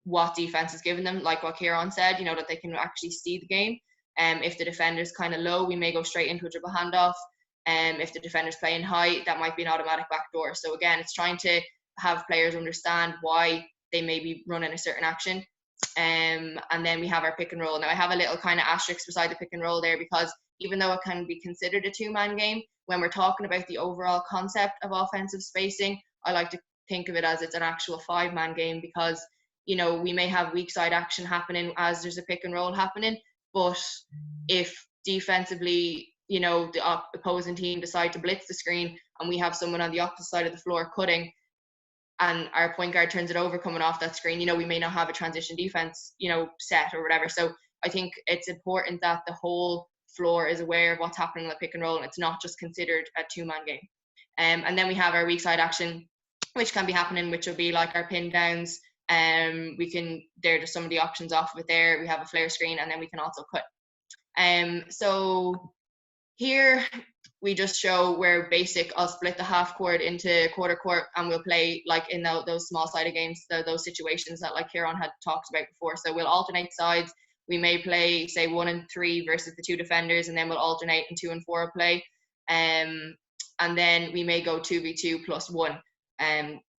what defense is giving them, like what Ciaran said, you know, that they can actually see the game. If the defender's kind of low, we may go straight into a dribble handoff. If the defender's playing high, that might be an automatic backdoor. So again, it's trying to have players understand why they may be running a certain action. And then we have our pick and roll. Now I have a little kind of asterisk beside the pick and roll there, because even though it can be considered a 2-man game, when we're talking about the overall concept of offensive spacing, I like to think of it as it's an actual 5-man game, because, you know, we may have weak side action happening as there's a pick and roll happening, but if defensively, you know, the opposing team decide to blitz the screen and we have someone on the opposite side of the floor cutting, and our point guard turns it over coming off that screen, you know, we may not have a transition defense, you know, set or whatever. So I think it's important that the whole floor is aware of what's happening in the pick and roll, and it's not just considered a 2-man game. And then we have our weak side action, which can be happening, which will be like our pin downs. There are just some of the options off of it there. We have a flare screen, and then we can also cut. So here we just show where basic, I'll split the half court into quarter court, and we'll play like in those small sided games, those situations that like Ciaran had talked about before. So we'll alternate sides. We may play say 1 and 3 versus the 2 defenders, and then we'll alternate in 2 and 4 play. And then we may go 2v2 plus 1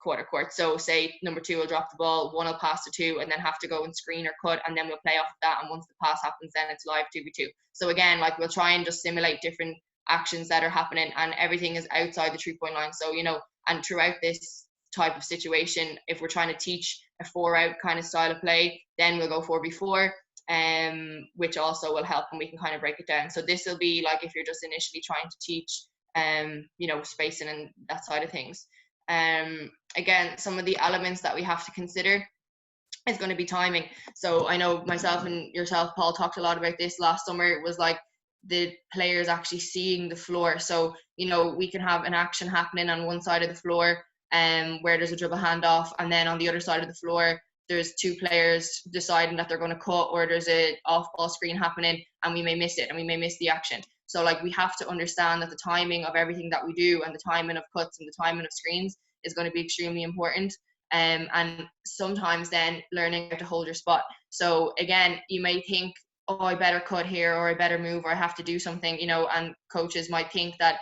quarter court. So say number 2 will drop the ball, 1 will pass to 2, and then have to go and screen or cut, and then we'll play off of that. And once the pass happens, then it's live 2v2. So again, like we'll try and just simulate different actions that are happening, and everything is outside the 3-point line. So, you know, and throughout this type of situation. If we're trying to teach a 4-out kind of style of play, then we'll go 4v4, which also will help, and we can kind of break it down. So this will be like if you're just initially trying to teach, spacing and that side of things. Again, some of the elements that we have to consider is going to be timing. So I know myself and yourself, Paul, talked a lot about this last summer. It was like the players actually seeing the floor. So, we can have an action happening on one side of the floor where there's a dribble handoff, and then on the other side of the floor, there's two players deciding that they're going to cut, or there's a off-ball screen happening, and we may miss it, and we may miss the action. So like we have to understand that the timing of everything that we do, and the timing of cuts and the timing of screens, is going to be extremely important. And sometimes then learning how to hold your spot. So again, you may think, oh, I better cut here, or I better move, or I have to do something, and coaches might think that,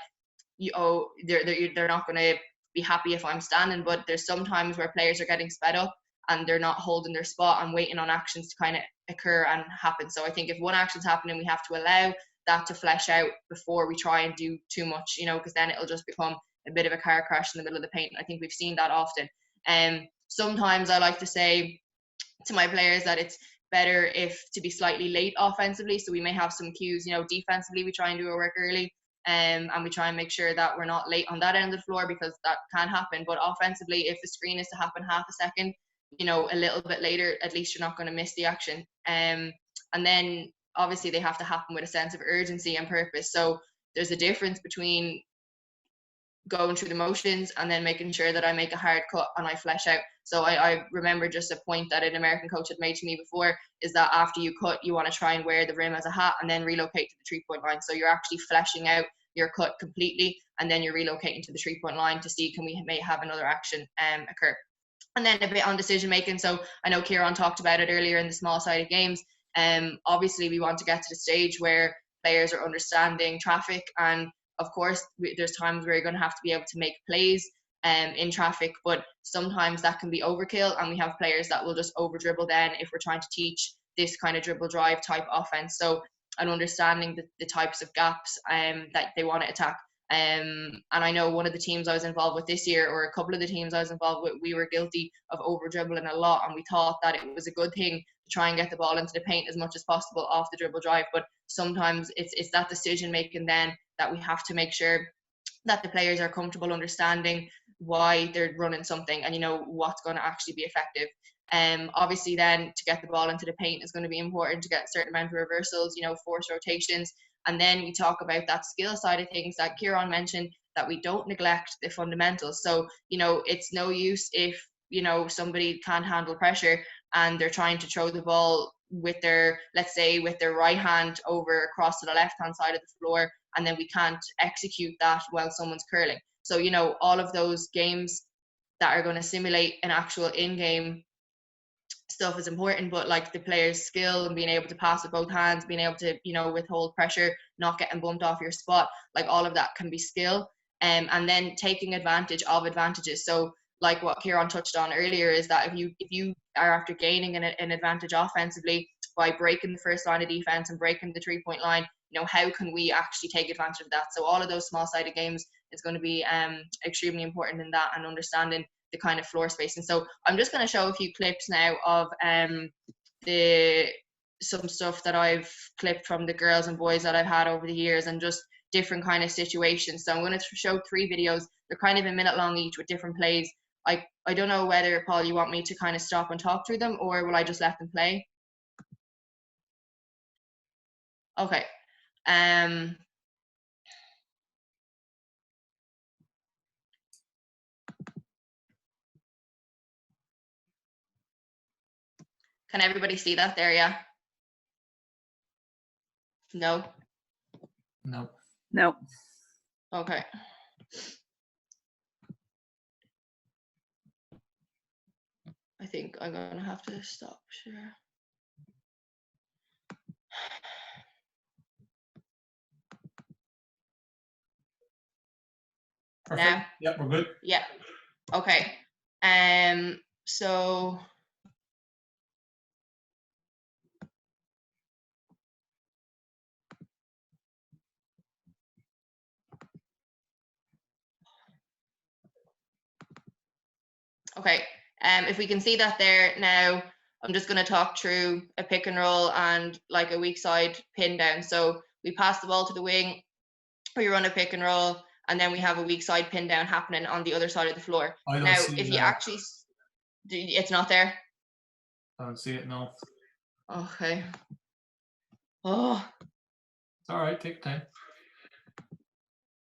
they're not going to be happy if I'm standing. But there's some times where players are getting sped up and they're not holding their spot and waiting on actions to kind of occur and happen. So I think if one action's happening, we have to allow that to flesh out before we try and do too much, because then it'll just become a bit of a car crash in the middle of the paint. I think we've seen that often. Sometimes I like to say to my players that it's better if to be slightly late offensively. So we may have some cues, defensively we try and do our work early, and we try and make sure that we're not late on that end of the floor, because that can happen. But offensively, if the screen is to happen half a second, a little bit later, at least you're not going to miss the action. And then obviously they have to happen with a sense of urgency and purpose. So there's a difference between going through the motions and then making sure that I make a hard cut and I flesh out. So I remember just a point that an American coach had made to me before, is that after you cut, you want to try and wear the rim as a hat and then relocate to the 3-point line. So you're actually fleshing out your cut completely, and then you're relocating to the 3-point line to see, can we may have another action occur. And then a bit on decision making. So I know Ciaran talked about it earlier in the small sided games. Obviously we want to get to the stage where players are understanding traffic, and of course there's times where you're going to have to be able to make plays in traffic, but sometimes that can be overkill, and we have players that will just over dribble then if we're trying to teach this kind of dribble drive type offense. So and understanding the types of gaps that they want to attack. And I know one of the teams I was involved with this year, or a couple of the teams I was involved with, we were guilty of over dribbling a lot, and we thought that it was a good thing to try and get the ball into the paint as much as possible off the dribble drive. But sometimes it's that decision making then that we have to make sure that the players are comfortable understanding why they're running something, and what's going to actually be effective. Obviously then to get the ball into the paint is going to be important, to get a certain amount of reversals, force rotations. And then we talk about that skill side of things that Ciaran mentioned, that we don't neglect the fundamentals. So, it's no use if, somebody can't handle pressure and they're trying to throw the ball with their, let's say, with their right hand over across to the left-hand side of the floor, and then we can't execute that while someone's curling. So, all of those games that are going to simulate an actual in-game stuff is important, but like the player's skill and being able to pass with both hands, being able to withhold pressure, not getting bumped off your spot, like all of that can be skill. And then taking advantage of advantages. So like what Ciaran touched on earlier, is that if you are after gaining an advantage offensively by breaking the first line of defense and breaking the 3-point line, how can we actually take advantage of that? So all of those small sided games is going to be extremely important in that, and understanding the kind of floor space. And so I'm just going to show a few clips now of some stuff that I've clipped from the girls and boys that I've had over the years, and just different kind of situations. So I'm going to show 3 videos. They're kind of a minute long each with different plays. I don't know whether, Paul, you want me to kind of stop and talk through them, or will I just let them play? Okay. Can everybody see that there? Yeah. No. Okay. I think I'm gonna have to stop share. Perfect. Now? Yep, we're good. Yeah. Okay. So Okay. If we can see that there now, I'm just going to talk through a pick and roll and like a weak side pin down. So we pass the ball to the wing, we run a pick and roll, and then we have a weak side pin down happening on the other side of the floor. Now, if you actually, it's not there. I don't see it, no. Okay. Oh. It's all right, take time.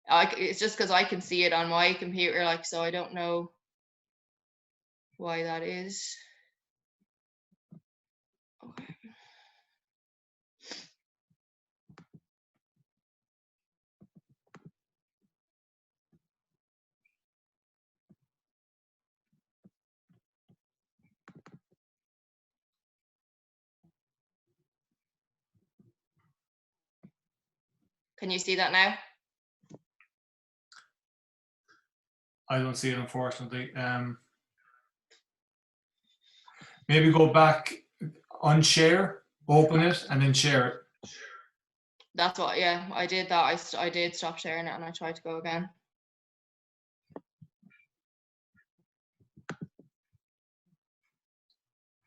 It's just because I can see it on my computer, like, so I don't know why that is. Okay. Can you see that now? I don't see it, unfortunately. Maybe go back, unshare, open it, and then share it. That's what, yeah, I did that. I did stop sharing it and I tried to go again.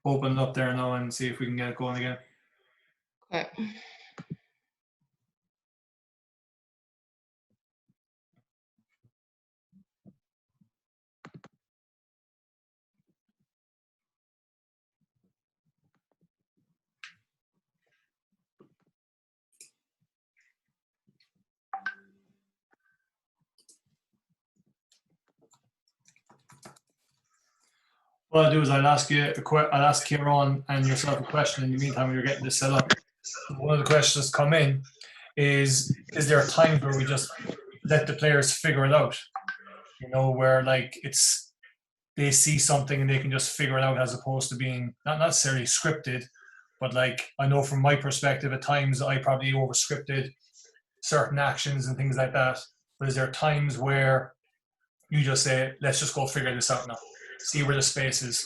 Open it up there now and see if we can get it going again. Okay. What I'll do is I'll ask Ciaran and yourself a question in the meantime you're getting this set up. One of the questions that's come in is there a time where we just let the players figure it out? You know, where like they see something and they can just figure it out as opposed to being not necessarily scripted, but like I know from my perspective at times I probably over scripted certain actions and things like that. But is there times where you just say, let's just go figure this out now, see where the space is?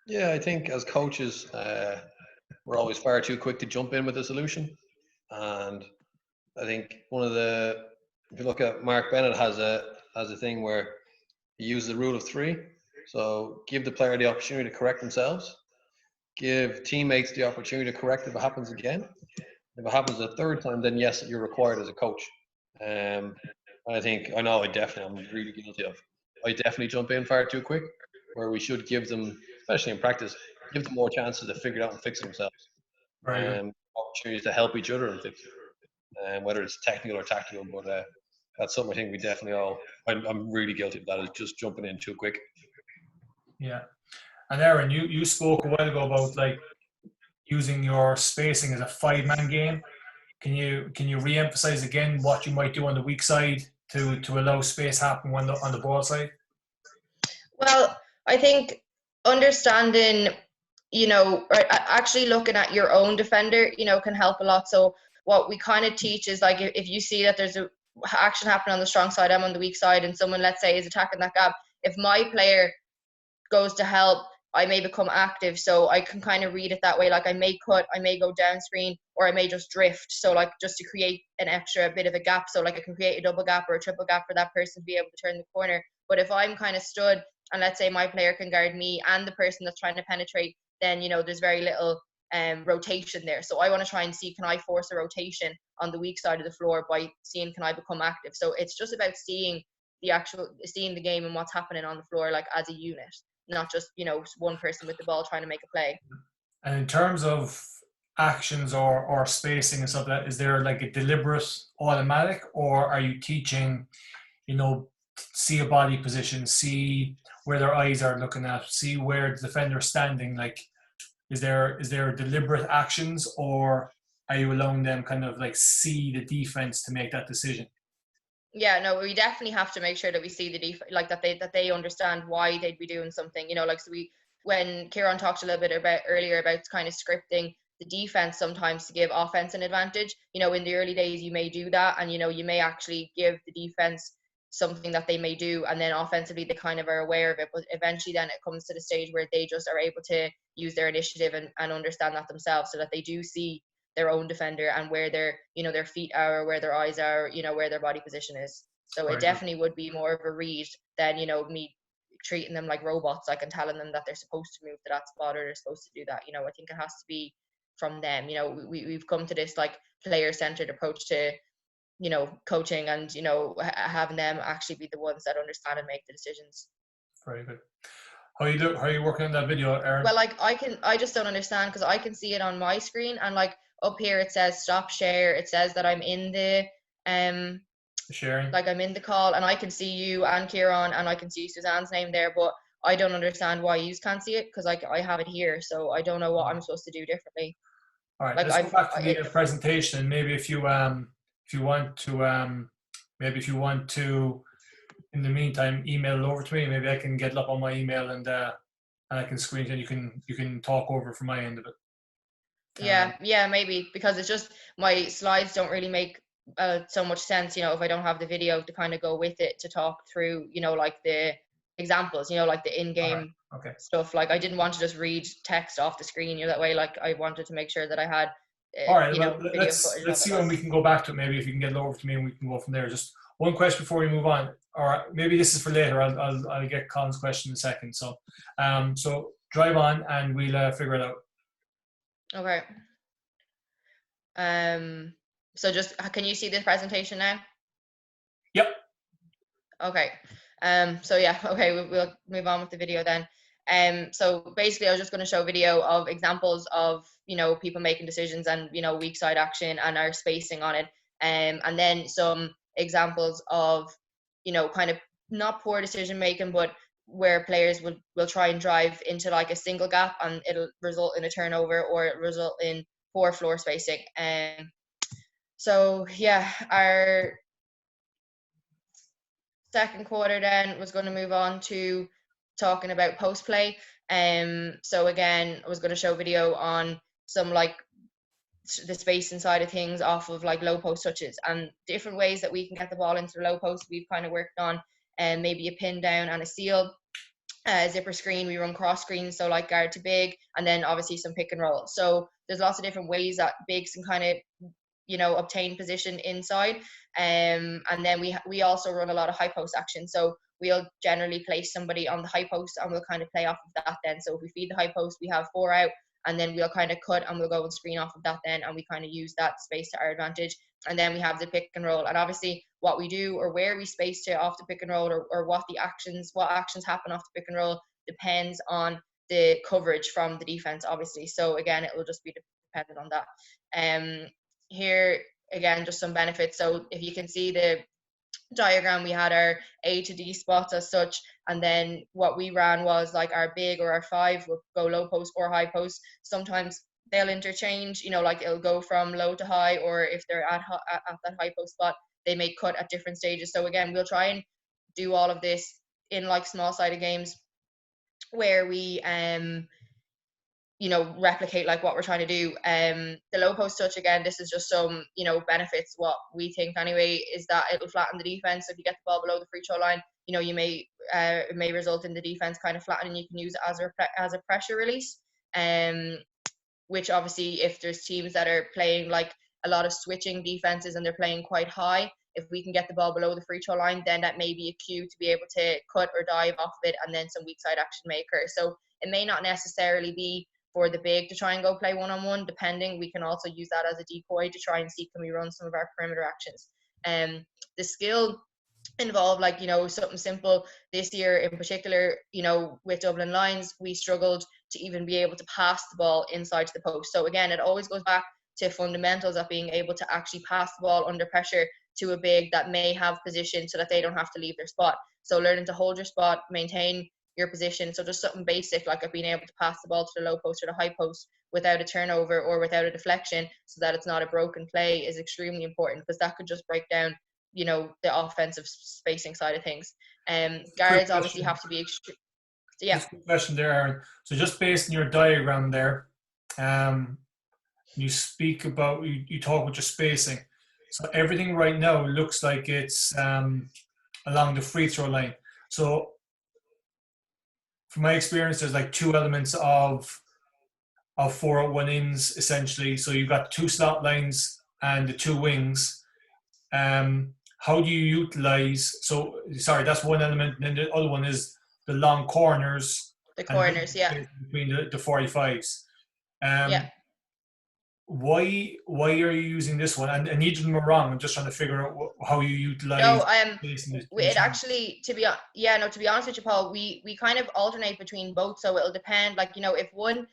Yeah, I think as coaches, we're always far too quick to jump in with a solution. And I think if you look at Mark Bennett has a thing where he uses the rule of 3. So give the player the opportunity to correct themselves. Give teammates the opportunity to correct if it happens again. If it happens a third time, then yes, you're required as a coach. I'm really guilty of. I definitely jump in far too quick, where we should give them, especially in practice, give them more chances to figure it out and fix it themselves. Opportunities to help each other and fix it, whether it's technical or tactical. But that's something I think we definitely I'm really guilty of that, is just jumping in too quick. Yeah. And Erin, you spoke a while ago about like using your spacing as a 5-man game. Can you re-emphasize again what you might do on the weak side to allow space happen on the ball side? Well, I think understanding, or actually looking at your own defender, can help a lot. So what we kind of teach is like if you see that there's a action happening on the strong side, I'm on the weak side, and someone, let's say, is attacking that gap, if my player goes to help, I may become active. So I can kind of read it that way. Like I may cut, I may go down screen, or I may just drift. So like just to create an extra bit of a gap. So like I can create a double gap or a triple gap for that person to be able to turn the corner. But if I'm kind of stood and let's say my player can guard me and the person that's trying to penetrate, then, there's very little rotation there. So I want to try and see, can I force a rotation on the weak side of the floor by seeing, can I become active? So it's just about seeing the game and what's happening on the floor, like as a unit, not just, one person with the ball trying to make a play. And in terms of actions or spacing and stuff like that, is there like a deliberate automatic, or are you teaching, see a body position, see where their eyes are looking at, see where the defender is standing? Like, is there deliberate actions, or are you allowing them kind of like see the defense to make that decision? Yeah, no, we definitely have to make sure that we see the defense, like that they understand why they'd be doing something, so when Ciaran talked a little bit earlier about kind of scripting the defense sometimes to give offense an advantage, in the early days you may do that, and you may actually give the defense something that they may do, and then offensively they kind of are aware of it, but eventually then it comes to the stage where they just are able to use their initiative and understand that themselves, so that they do see their own defender and where their their feet are, where their eyes are, where their body position is. So it definitely would be more of a read than me treating them like robots, like, and telling them that they're supposed to move to that spot or they're supposed to do that. You know, I think it has to be from them. You know, we've come to this like player-centered approach to, you know, coaching, and, you know, having them actually be the ones that understand and make the decisions. Very good. How are you working on that video, Erin? Well, like, I just don't understand, because I can see it on my screen, and like up here it says stop share. It says that I'm in the sharing, like I'm in the call, and I can see you and Ciaran, and I can see Suzanne's name there, but I don't understand why you can't see it, because like I have it here, so I don't know what I'm supposed to do differently. All right, like, let's go back to the presentation, and maybe if you want to in the meantime email it over to me, maybe I can get it up on my email, and I can screen it, and you can talk over from my end of it. Yeah, maybe, because it's just my slides don't really make so much sense, you know, if I don't have the video to kind of go with it to talk through, you know, like the examples, you know, like the in-game stuff. Like, I didn't want to just read text off the screen, you know, that way. Like, I wanted to make sure that I had all right, you well, know, video let's see when we can go back to it. Maybe if you can get it over to me, and we can go from there. Just one question before we move on, or maybe this is for later. I'll get Colin's question in a second. So so drive on, and we'll figure it out. Okay. So just, can you see this presentation now? Yep. Okay. So yeah, okay, we'll move on with the video then. So basically I was just going to show a video of examples of, you know, people making decisions and, you know, weak side action and our spacing on it. And then some examples of, you know, kind of not poor decision making, but where players will try and drive into like a single gap, and it'll result in a turnover, or it'll result in poor floor spacing. So yeah, our second quarter then was going to move on to talking about post play. So again, I was going to show video on some like the spacing side of things off of like low post touches, and different ways that we can get the ball into the low post. We've kind of worked on maybe a pin down and a seal, zipper screen. We run cross screens, so like guard to big, and then obviously some pick and roll. So there's lots of different ways that bigs can kind of, you know, obtain position inside. And then we also run a lot of high post action. So we'll generally place somebody on the high post, and we'll kind of play off of that then. So if we feed the high post, we have 4 out, and then we'll kind of cut, and we'll go and screen off of that then, and we kind of use that space to our advantage. And then we have the pick and roll, and obviously what we do or where we space to off the pick and roll, or what actions happen off the pick and roll, depends on the coverage from the defense, obviously. So again, it will just be dependent on that. Here again, just some benefits. So if you can see the diagram, we had our A to D spots as such, and then what we ran was like our big or our 5 would go low post or high post. Sometimes they'll interchange, you know, like it'll go from low to high, or if they're at that high post spot, they may cut at different stages. So again, we'll try and do all of this in like small sided games where we you know, replicate like what we're trying to do. The low post touch, again, this is just some, you know, benefits. What we think anyway is that it'll flatten the defense. If you get the ball below the free throw line, you know, you may it may result in the defense kind of flattening. You can use it as a pressure release, which obviously if there's teams that are playing like a lot of switching defenses and they're playing quite high, if we can get the ball below the free throw line, then that may be a cue to be able to cut or dive off of it, and then some weak side action may occur. So it may not necessarily be for the big to try and go play one-on-one, depending. We can also use that as a decoy to try and see, can we run some of our perimeter actions. The skill involved, like, you know, something simple this year in particular, you know, with Dublin Lions, we struggled to even be able to pass the ball inside to the post. So again, it always goes back to fundamentals of being able to actually pass the ball under pressure to a big that may have position so that they don't have to leave their spot. So learning to hold your spot, maintain your position. So just something basic like being able to pass the ball to the low post or the high post without a turnover or without a deflection, so that it's not a broken play, is extremely important, because that could just break down, you know, the offensive spacing side of things. Guards obviously have to be extreme. So, yeah. Just a question there, Erin. So just based on your diagram there, you speak about, you talk about your spacing. So everything right now looks like it's along the free throw line. So from my experience, there's like 2 elements of 4-1 ins essentially. So you've got 2 slot lines and the 2 wings. How do you utilize? So sorry, that's one element. And then the other one is the long corners. The corners, yeah. Between the 45s. Yeah. Why are you using this one? And neither of them are wrong. I'm just trying to figure out how you utilize. No, it actually, to be honest with you, Paul, we kind of alternate between both. So it'll depend. Like, you know, if one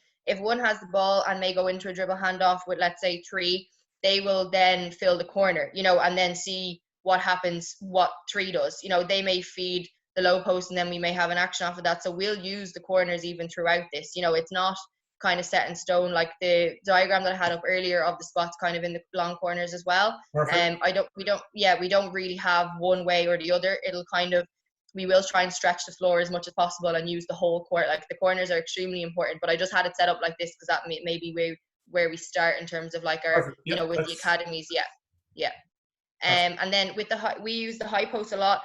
has the ball and they go into a dribble handoff with, let's say, 3, they will then fill the corner, you know, and then see what happens, what 3 does. You know, they may feed the low post and then we may have an action off of that. So we'll use the corners even throughout this. You know, it's not kind of set in stone, like the diagram that I had up earlier of the spots kind of in the long corners as well. We don't really have one way or the other. It'll kind of, we will try and stretch the floor as much as possible and use the whole court. Like the corners are extremely important, but I just had it set up like this because that may be where we start in terms of like our, you know, with the academies. And then with we use the high post a lot.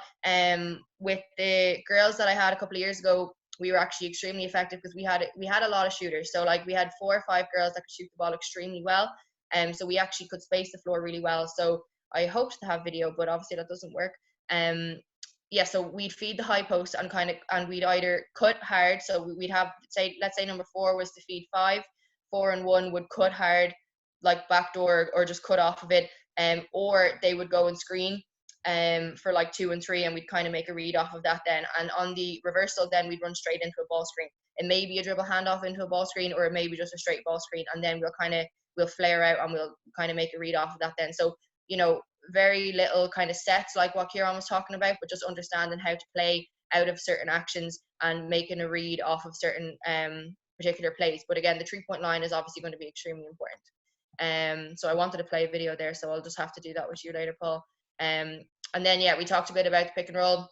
With the girls that I had a couple of years ago, we were actually extremely effective because we had a lot of shooters. So like we had 4 or 5 girls that could shoot the ball extremely well. So we actually could space the floor really well. So I hoped to have video, but obviously that doesn't work. So we'd feed the high post and we'd either cut hard. So we'd have, let's say number 4 was to feed 5, 4 and 1 would cut hard, like backdoor or just cut off of it. Or they would go and screen for like 2 and 3, and we'd kind of make a read off of that then. And on the reversal, then we'd run straight into a ball screen. It may be a dribble handoff into a ball screen, or it may be just a straight ball screen, and then we'll flare out and we'll kind of make a read off of that then. So, you know, very little kind of sets like what Ciaran was talking about, but just understanding how to play out of certain actions and making a read off of certain particular plays. But again, the 3-point line is obviously going to be extremely important. So I wanted to play a video there, so I'll just have to do that with you later, Paul. And then, we talked a bit about the pick and roll.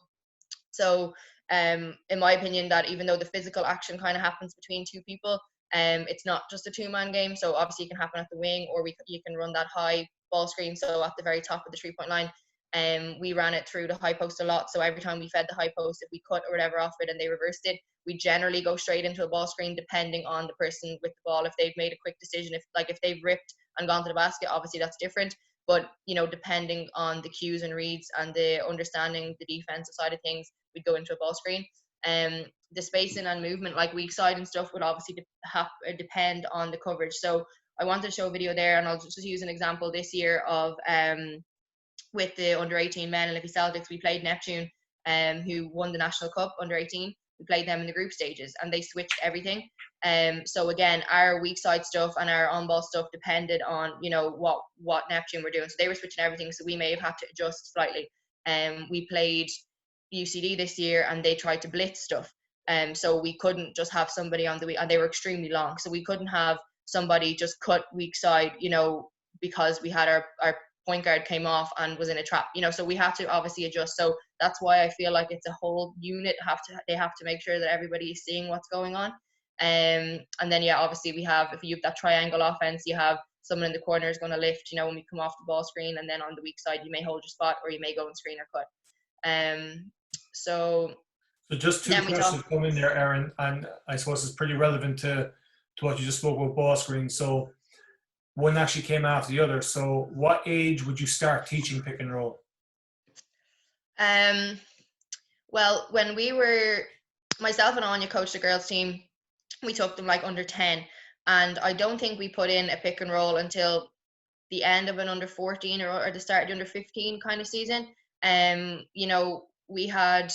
So in my opinion, that even though the physical action kind of happens between 2 people, it's not just a 2-man game. So obviously it can happen at the wing, or you can run that high ball screen. So at the very top of the 3-point line, we ran it through the high post a lot. So every time we fed the high post, if we cut or whatever off it and they reversed it, we generally go straight into a ball screen, depending on the person with the ball. If they've made a quick decision, if they've ripped and gone to the basket, obviously that's different. But, you know, depending on the cues and reads and the understanding the defensive side of things, we'd go into a ball screen. The spacing and movement, like weak side and stuff, would obviously depend on the coverage. So I wanted to show a video there, and I'll just use an example this year of with the under-18 men in Liffey Celtics. We played Neptune, who won the National Cup under-18. We played them in the group stages, and they switched everything. So again, our weak side stuff and our on-ball stuff depended on, you know, what Neptune were doing. So they were switching everything, so we may have had to adjust slightly. We played UCD this year, and they tried to blitz stuff. So we couldn't just have somebody on the weak, and they were extremely long. So we couldn't have somebody just cut weak side, you know, because we had our point guard came off and was in a trap, you know, so we have to obviously adjust. So that's why I feel like it's a whole unit. They have to make sure that everybody is seeing what's going on. And then, obviously if you have that triangle offense, you have someone in the corner is going to lift, you know, when we come off the ball screen, and then on the weak side, you may hold your spot, or you may go and screen or cut. So just 2 questions come in there, Erin, and I suppose it's pretty relevant to what you just spoke about ball screen. So one actually came after the other. So what age would you start teaching pick and roll? Well, when we were, myself and Anya coached the girls team, we took them like under 10, and I don't think we put in a pick and roll until the end of an under 14 or the start of the under 15 kind of season. You know, we had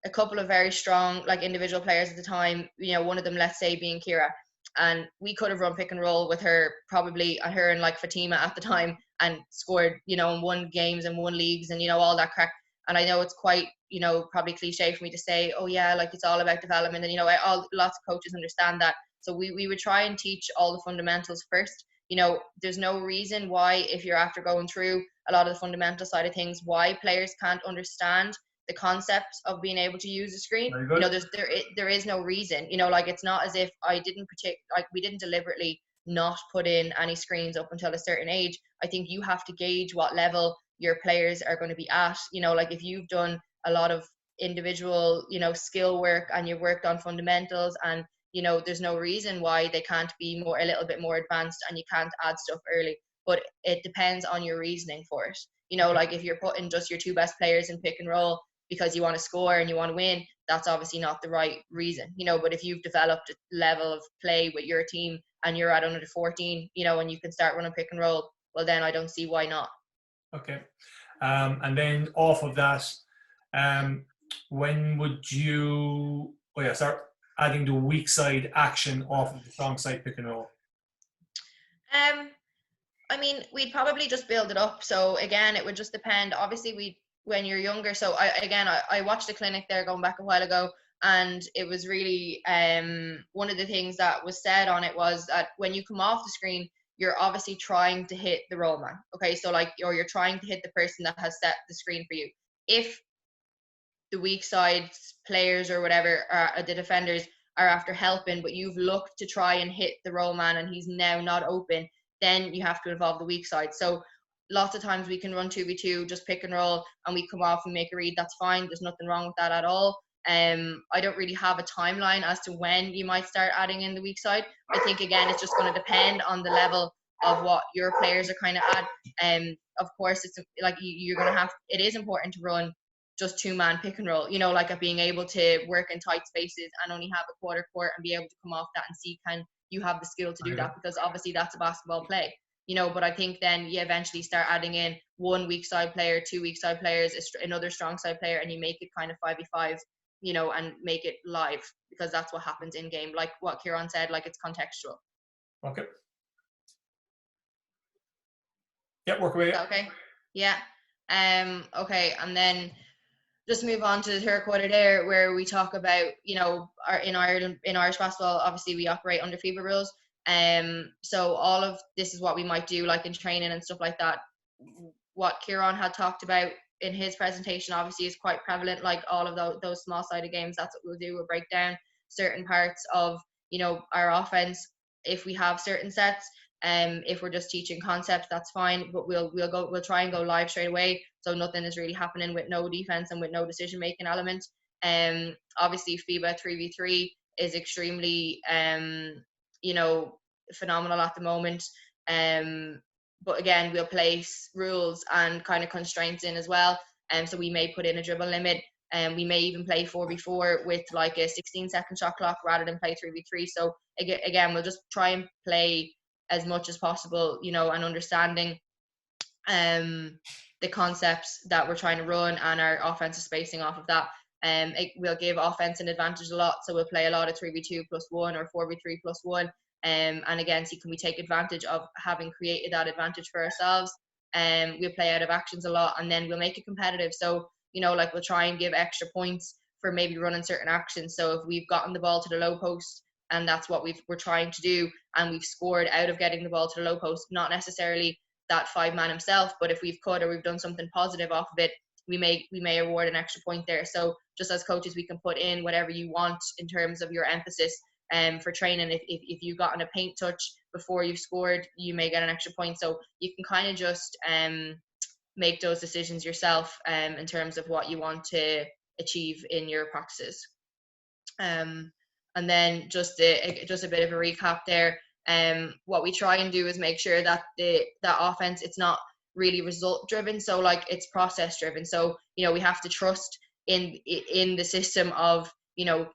a couple of very strong like individual players at the time, you know, one of them, let's say, being Kira, and we could have run pick and roll with her, probably her and like Fatima at the time, and scored, you know, and won games and won leagues and, you know, all that crack. And I know it's quite, you know, probably cliche for me to say, oh yeah, like it's all about development, and, you know, lots of coaches understand that. So we would try and teach all the fundamentals first. You know, there's no reason why, if you're after going through a lot of the fundamental side of things, why players can't understand the concept of being able to use a screen. You know, there is no reason, you know, like it's not as if we didn't deliberately not put in any screens up until a certain age. I think you have to gauge what level your players are going to be at. You know, like if you've done a lot of individual, you know, skill work, and you've worked on fundamentals, and, you know, there's no reason why they can't be a little bit more advanced, and you can't add stuff early. But it depends on your reasoning for it. You know, like if you're putting just your 2 best players in pick and roll because you want to score and you want to win, that's obviously not the right reason, you know. But if you've developed a level of play with your team and you're at under 14, you know, and you can start running pick and roll, well, then I don't see why not. Okay. And then off of that, when would you start adding the weak side action off of the strong side pick and roll? I mean, we'd probably just build it up. So again, it would just depend. Obviously, when you're younger. So I watched a clinic there going back a while ago, and it was really one of the things that was said on it was that when you come off the screen, you're obviously trying to hit the roll man. Okay, so like, or you're trying to hit the person that has set the screen for you. If the weak side players or whatever, the defenders are after helping, but you've looked to try and hit the roll man and he's now not open, then you have to involve the weak side. So lots of times we can run 2v2, just pick and roll, and we come off and make a read. That's fine. There's nothing wrong with that at all. I don't really have a timeline as to when you might start adding in the weak side. I think, again, it's just going to depend on the level of what your players are kind of at. Of course, it's like you're going to have, it is important to run just 2-man pick and roll, you know, like being able to work in tight spaces and only have a quarter court and be able to come off that and see, can you have the skill to do that? Because obviously that's a basketball play, you know. But I think then you eventually start adding in 1 weak side player, 2 weak side players, another strong side player, and you make it kind of 5v5, you know, and make it live, because that's what happens in game. Like what Ciaran said, like it's contextual. Okay. Yeah, work away. Okay. Yeah. Okay, and then just move on to the third quarter there, where we talk about, you know, in Ireland, in Irish basketball, obviously we operate under FIBA rules. So all of this is what we might do, like in training and stuff like that. What Ciaran had talked about in his presentation obviously is quite prevalent. Like all of those small-sided games, that's what we'll do. We'll break down certain parts of, you know, our offense if we have certain sets. If we're just teaching concepts, that's fine, but we'll try and go live straight away, so nothing is really happening with no defense and with no decision making element. Obviously FIBA 3v3 is extremely you know, phenomenal at the moment. But again, we'll place rules and kind of constraints in as well. So we may put in a dribble limit, and we may even play 4v4 with like a 16-second shot clock rather than play 3v3. So again, we'll just try and play as much as possible, you know, and understanding the concepts that we're trying to run and our offensive spacing off of that. It will give offense an advantage a lot. So we'll play a lot of 3v2 plus 1 or 4v3 plus 1. And again, see, can we take advantage of having created that advantage for ourselves? We'll play out of actions a lot, and then we'll make it competitive. So, you know, like we'll try and give extra points for maybe running certain actions. So if we've gotten the ball to the low post, and that's what we're trying to do, and we've scored out of getting the ball to the low post, not necessarily that 5-man himself, but if we've cut or we've done something positive off of it, we may award an extra point there. So just as coaches, we can put in whatever you want in terms of your emphasis. For training, if you've gotten a paint touch before you've scored, you may get an extra point. So you can kind of just make those decisions yourself in terms of what you want to achieve in your practices. And then just a bit of a recap there. What we try and do is make sure that that offense, it's not really result driven, so like it's process driven. So, you know, we have to trust in the system of, you know,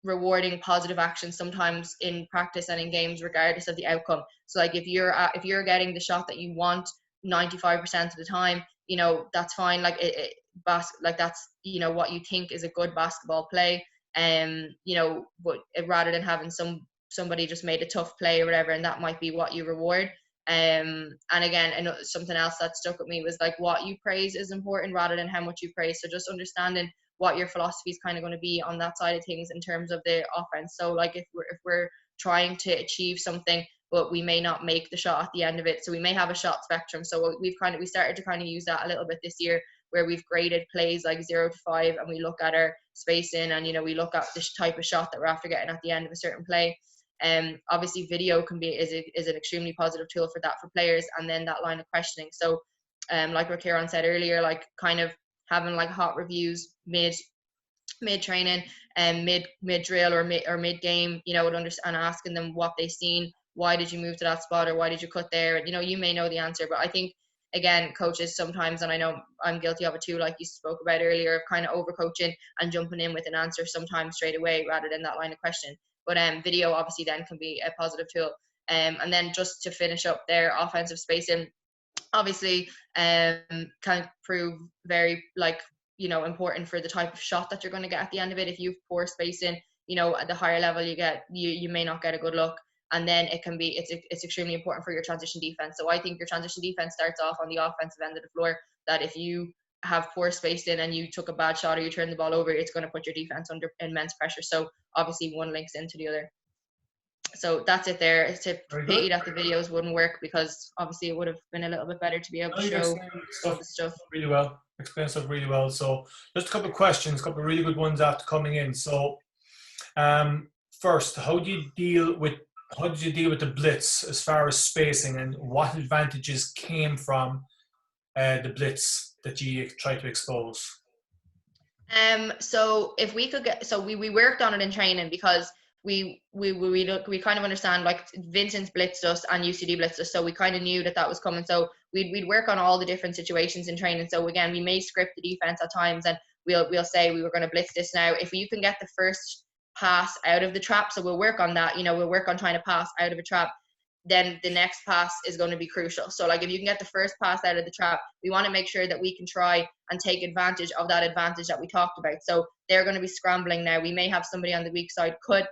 rewarding positive actions sometimes in practice and in games regardless of the outcome. So like if you're getting the shot that you want 95% of the time, you know, that's fine. Like like that's, you know, what you think is a good basketball play. You know, but rather than having somebody just made a tough play or whatever, and that might be what you reward. And again, something else that stuck with me was like what you praise is important rather than how much you praise. So just understanding what your philosophy is kind of going to be on that side of things in terms of the offense. So like if we're trying to achieve something, but we may not make the shot at the end of it, so we may have a shot spectrum. So we started to kind of use that a little bit this year, where we've graded plays like 0 to 5, and we look at our spacing, and, you know, we look at the type of shot that we're after getting at the end of a certain play. Obviously video is an extremely positive tool for that for players, and then that line of questioning. So like what Ciaran said earlier, like kind of having like hot reviews mid training and mid drill or mid game, you know, and asking them what they've seen, why did you move to that spot, or why did you cut there, and, you know, you may know the answer, but I think again, coaches sometimes, and I know I'm guilty of it too, like you spoke about earlier, of kind of overcoaching and jumping in with an answer sometimes straight away rather than that line of question. But video obviously then can be a positive tool. And then just to finish up their offensive spacing, obviously can prove very important for the type of shot that you're going to get at the end of it. If you have poor spacing, at the higher level you may not get a good look. And then it's extremely important for your transition defense. So I think your transition defense starts off on the offensive end of the floor, that if you have poor spacing and you took a bad shot or you turn the ball over, it's going to put your defense under immense pressure. So obviously one links into the other. So that's it there. It's a pity that the videos wouldn't work, because obviously it would have been a little bit better to be able to show all the stuff. Really well. Explain stuff really well. So just a couple of questions, a couple of really good ones after coming in. So first, how did you deal with the blitz as far as spacing, and what advantages came from the blitz that you tried to expose? So if we could we worked on it in training, because we kind of understand, like Vincent's blitzed us and UCD blitzed us, so we kind of knew that was coming. So we'd work on all the different situations in training. So again, we may script the defense at times, and we'll say we were going to blitz this now. If you can get the first pass out of the trap, so we'll work on that. We'll work on trying to pass out of a trap. Then the next pass is going to be crucial. So like if you can get the first pass out of the trap, we want to make sure that we can try and take advantage of that advantage that we talked about. So they're going to be scrambling now. We may have somebody on the weak side cut.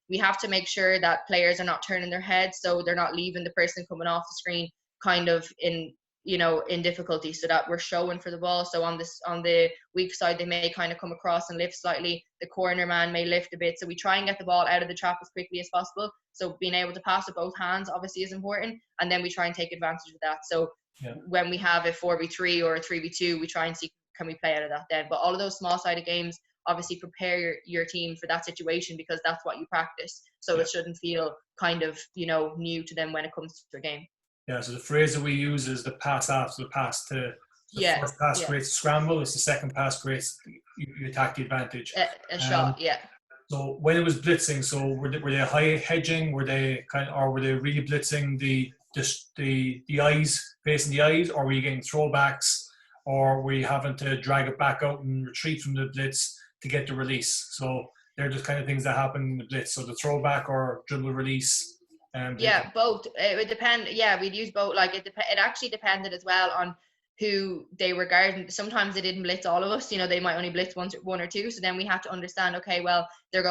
We have to make sure that players are not turning their heads, so they're not leaving the person coming off the screen kind of in difficulty, so that we're showing for the ball. So on the weak side, they may kind of come across and lift slightly. The corner man may lift a bit. So we try and get the ball out of the trap as quickly as possible. So being able to pass with both hands obviously is important, and then we try and take advantage of that. So when we have a 4v3 or a 3v2, we try and see, can we play out of that then? But all of those small-sided games obviously prepare your team for that situation, because that's what you practice. So it shouldn't feel kind of new to them when it comes to a game. Yeah, so the phrase that we use is the pass after the pass. The first pass creates a scramble. It's the second pass creates, you attack the advantage. A shot, yeah. So when it was blitzing, so were they high hedging? Were they were they really blitzing the eyes, facing the eyes, or were you getting throwbacks, or were you having to drag it back out and retreat from the blitz to get the release? So they're just kind of things that happen in the blitz. So the throwback or dribble release. Both. It would depend. Yeah, we'd use both. Like it actually depended as well on who they were guarding. Sometimes they didn't blitz all of us. They might only blitz one or two. So then we have to understand, okay, well, they're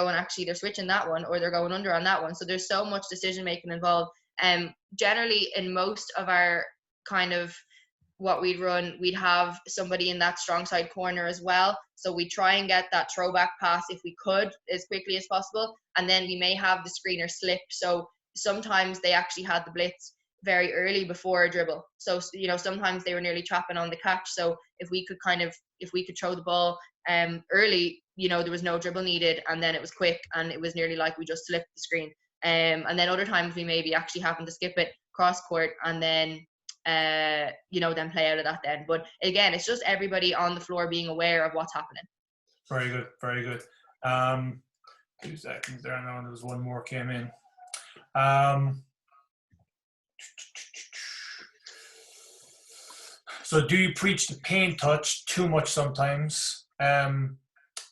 switching that one, or they're going under on that one. So there's so much decision making involved. Generally, in most of our kind of what we'd run, we'd have somebody in that strong side corner as well. So we try and get that throwback pass if we could as quickly as possible. And then we may have the screener slip. So sometimes they actually had the blitz very early before a dribble. So, sometimes they were nearly trapping on the catch. So if we could throw the ball early, there was no dribble needed, and then it was quick, and it was nearly like we just slipped the screen. And then other times we may be actually having to skip it cross court and then, then play out of that then. But again, it's just everybody on the floor being aware of what's happening. Very good, very good. 2 seconds there. I know there was one more came in. So do you preach the paint touch too much sometimes? I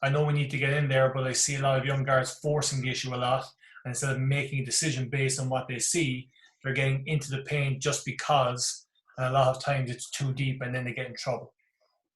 know we need to get in there, but I see a lot of young guards forcing the issue a lot. And instead of making a decision based on what they see, they're getting into the paint just because, and a lot of times it's too deep and then they get in trouble.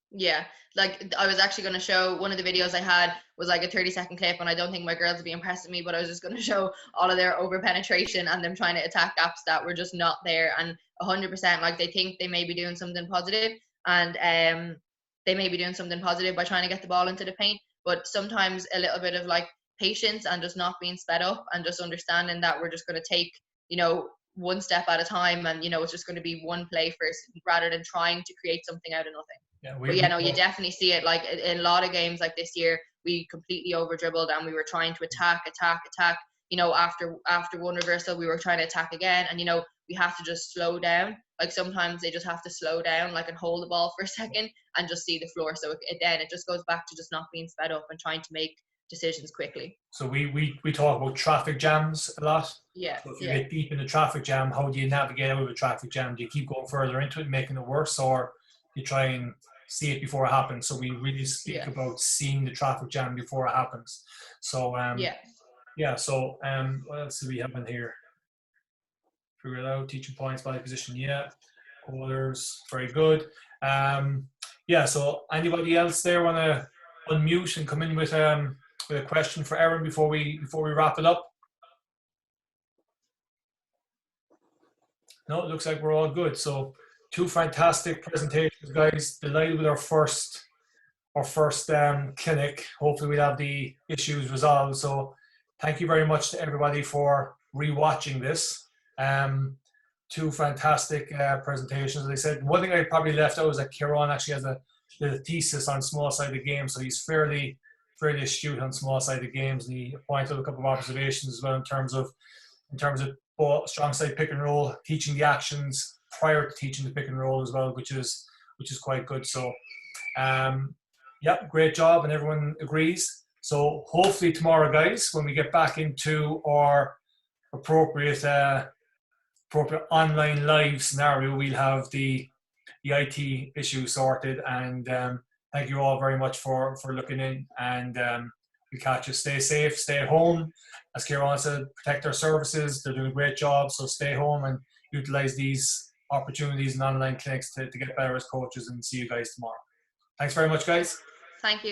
Yeah, like I was actually going to show, one of the videos I had was like a 30-second clip, and I don't think my girls would be impressed with me, but I was just going to show all of their over penetration and them trying to attack gaps that were just not there. And 100%, like they think they may be doing something positive, and they may be doing something positive by trying to get the ball into the paint, but sometimes a little bit of like patience and just not being sped up and just understanding that we're just going to take, one step at a time, and it's just going to be one play first rather than trying to create something out of nothing. You definitely see it. Like in a lot of games like this year, we completely over dribbled and we were trying to attack. After one reversal, we were trying to attack again, and we have to just slow down. Like sometimes they just have to slow down, like, and hold the ball for a second and just see the floor. So it just goes back to just not being sped up and trying to make decisions quickly. So we talk about traffic jams a lot. Yeah. So if you get deep in the traffic jam, how do you navigate out of a traffic jam? Do you keep going further into it, making it worse, or you try and see it before it happens? So we really speak about seeing the traffic jam before it happens. So So what else do we have in here? Figure it out. Teaching points, body position. Yeah. Quarters. Very good. So anybody else there want to unmute and come in with a question for Erin before we wrap it up? No, it looks like we're all good. So 2 fantastic presentations, guys. Delighted with our first clinic. Hopefully we'll have the issues resolved. So thank you very much to everybody for rewatching this. 2 fantastic presentations. As I said, one thing I probably left out is that Ciaran actually has a thesis on small-sided games, so he's fairly astute on small-sided games, and he pointed out a couple of observations as well in terms of strong side pick and roll, teaching the actions prior to teaching the pick and roll as well, which is quite good. So, great job, and everyone agrees. So hopefully tomorrow, guys, when we get back into our appropriate online live scenario, we'll have the IT issue sorted. And thank you all very much for looking in, and we'll catch you. Stay safe, stay at home. As Ciaran said, protect our services. They're doing a great job, so stay home and utilize these opportunities in online clinics to get better as coaches, and see you guys tomorrow. Thanks very much, guys. Thank you.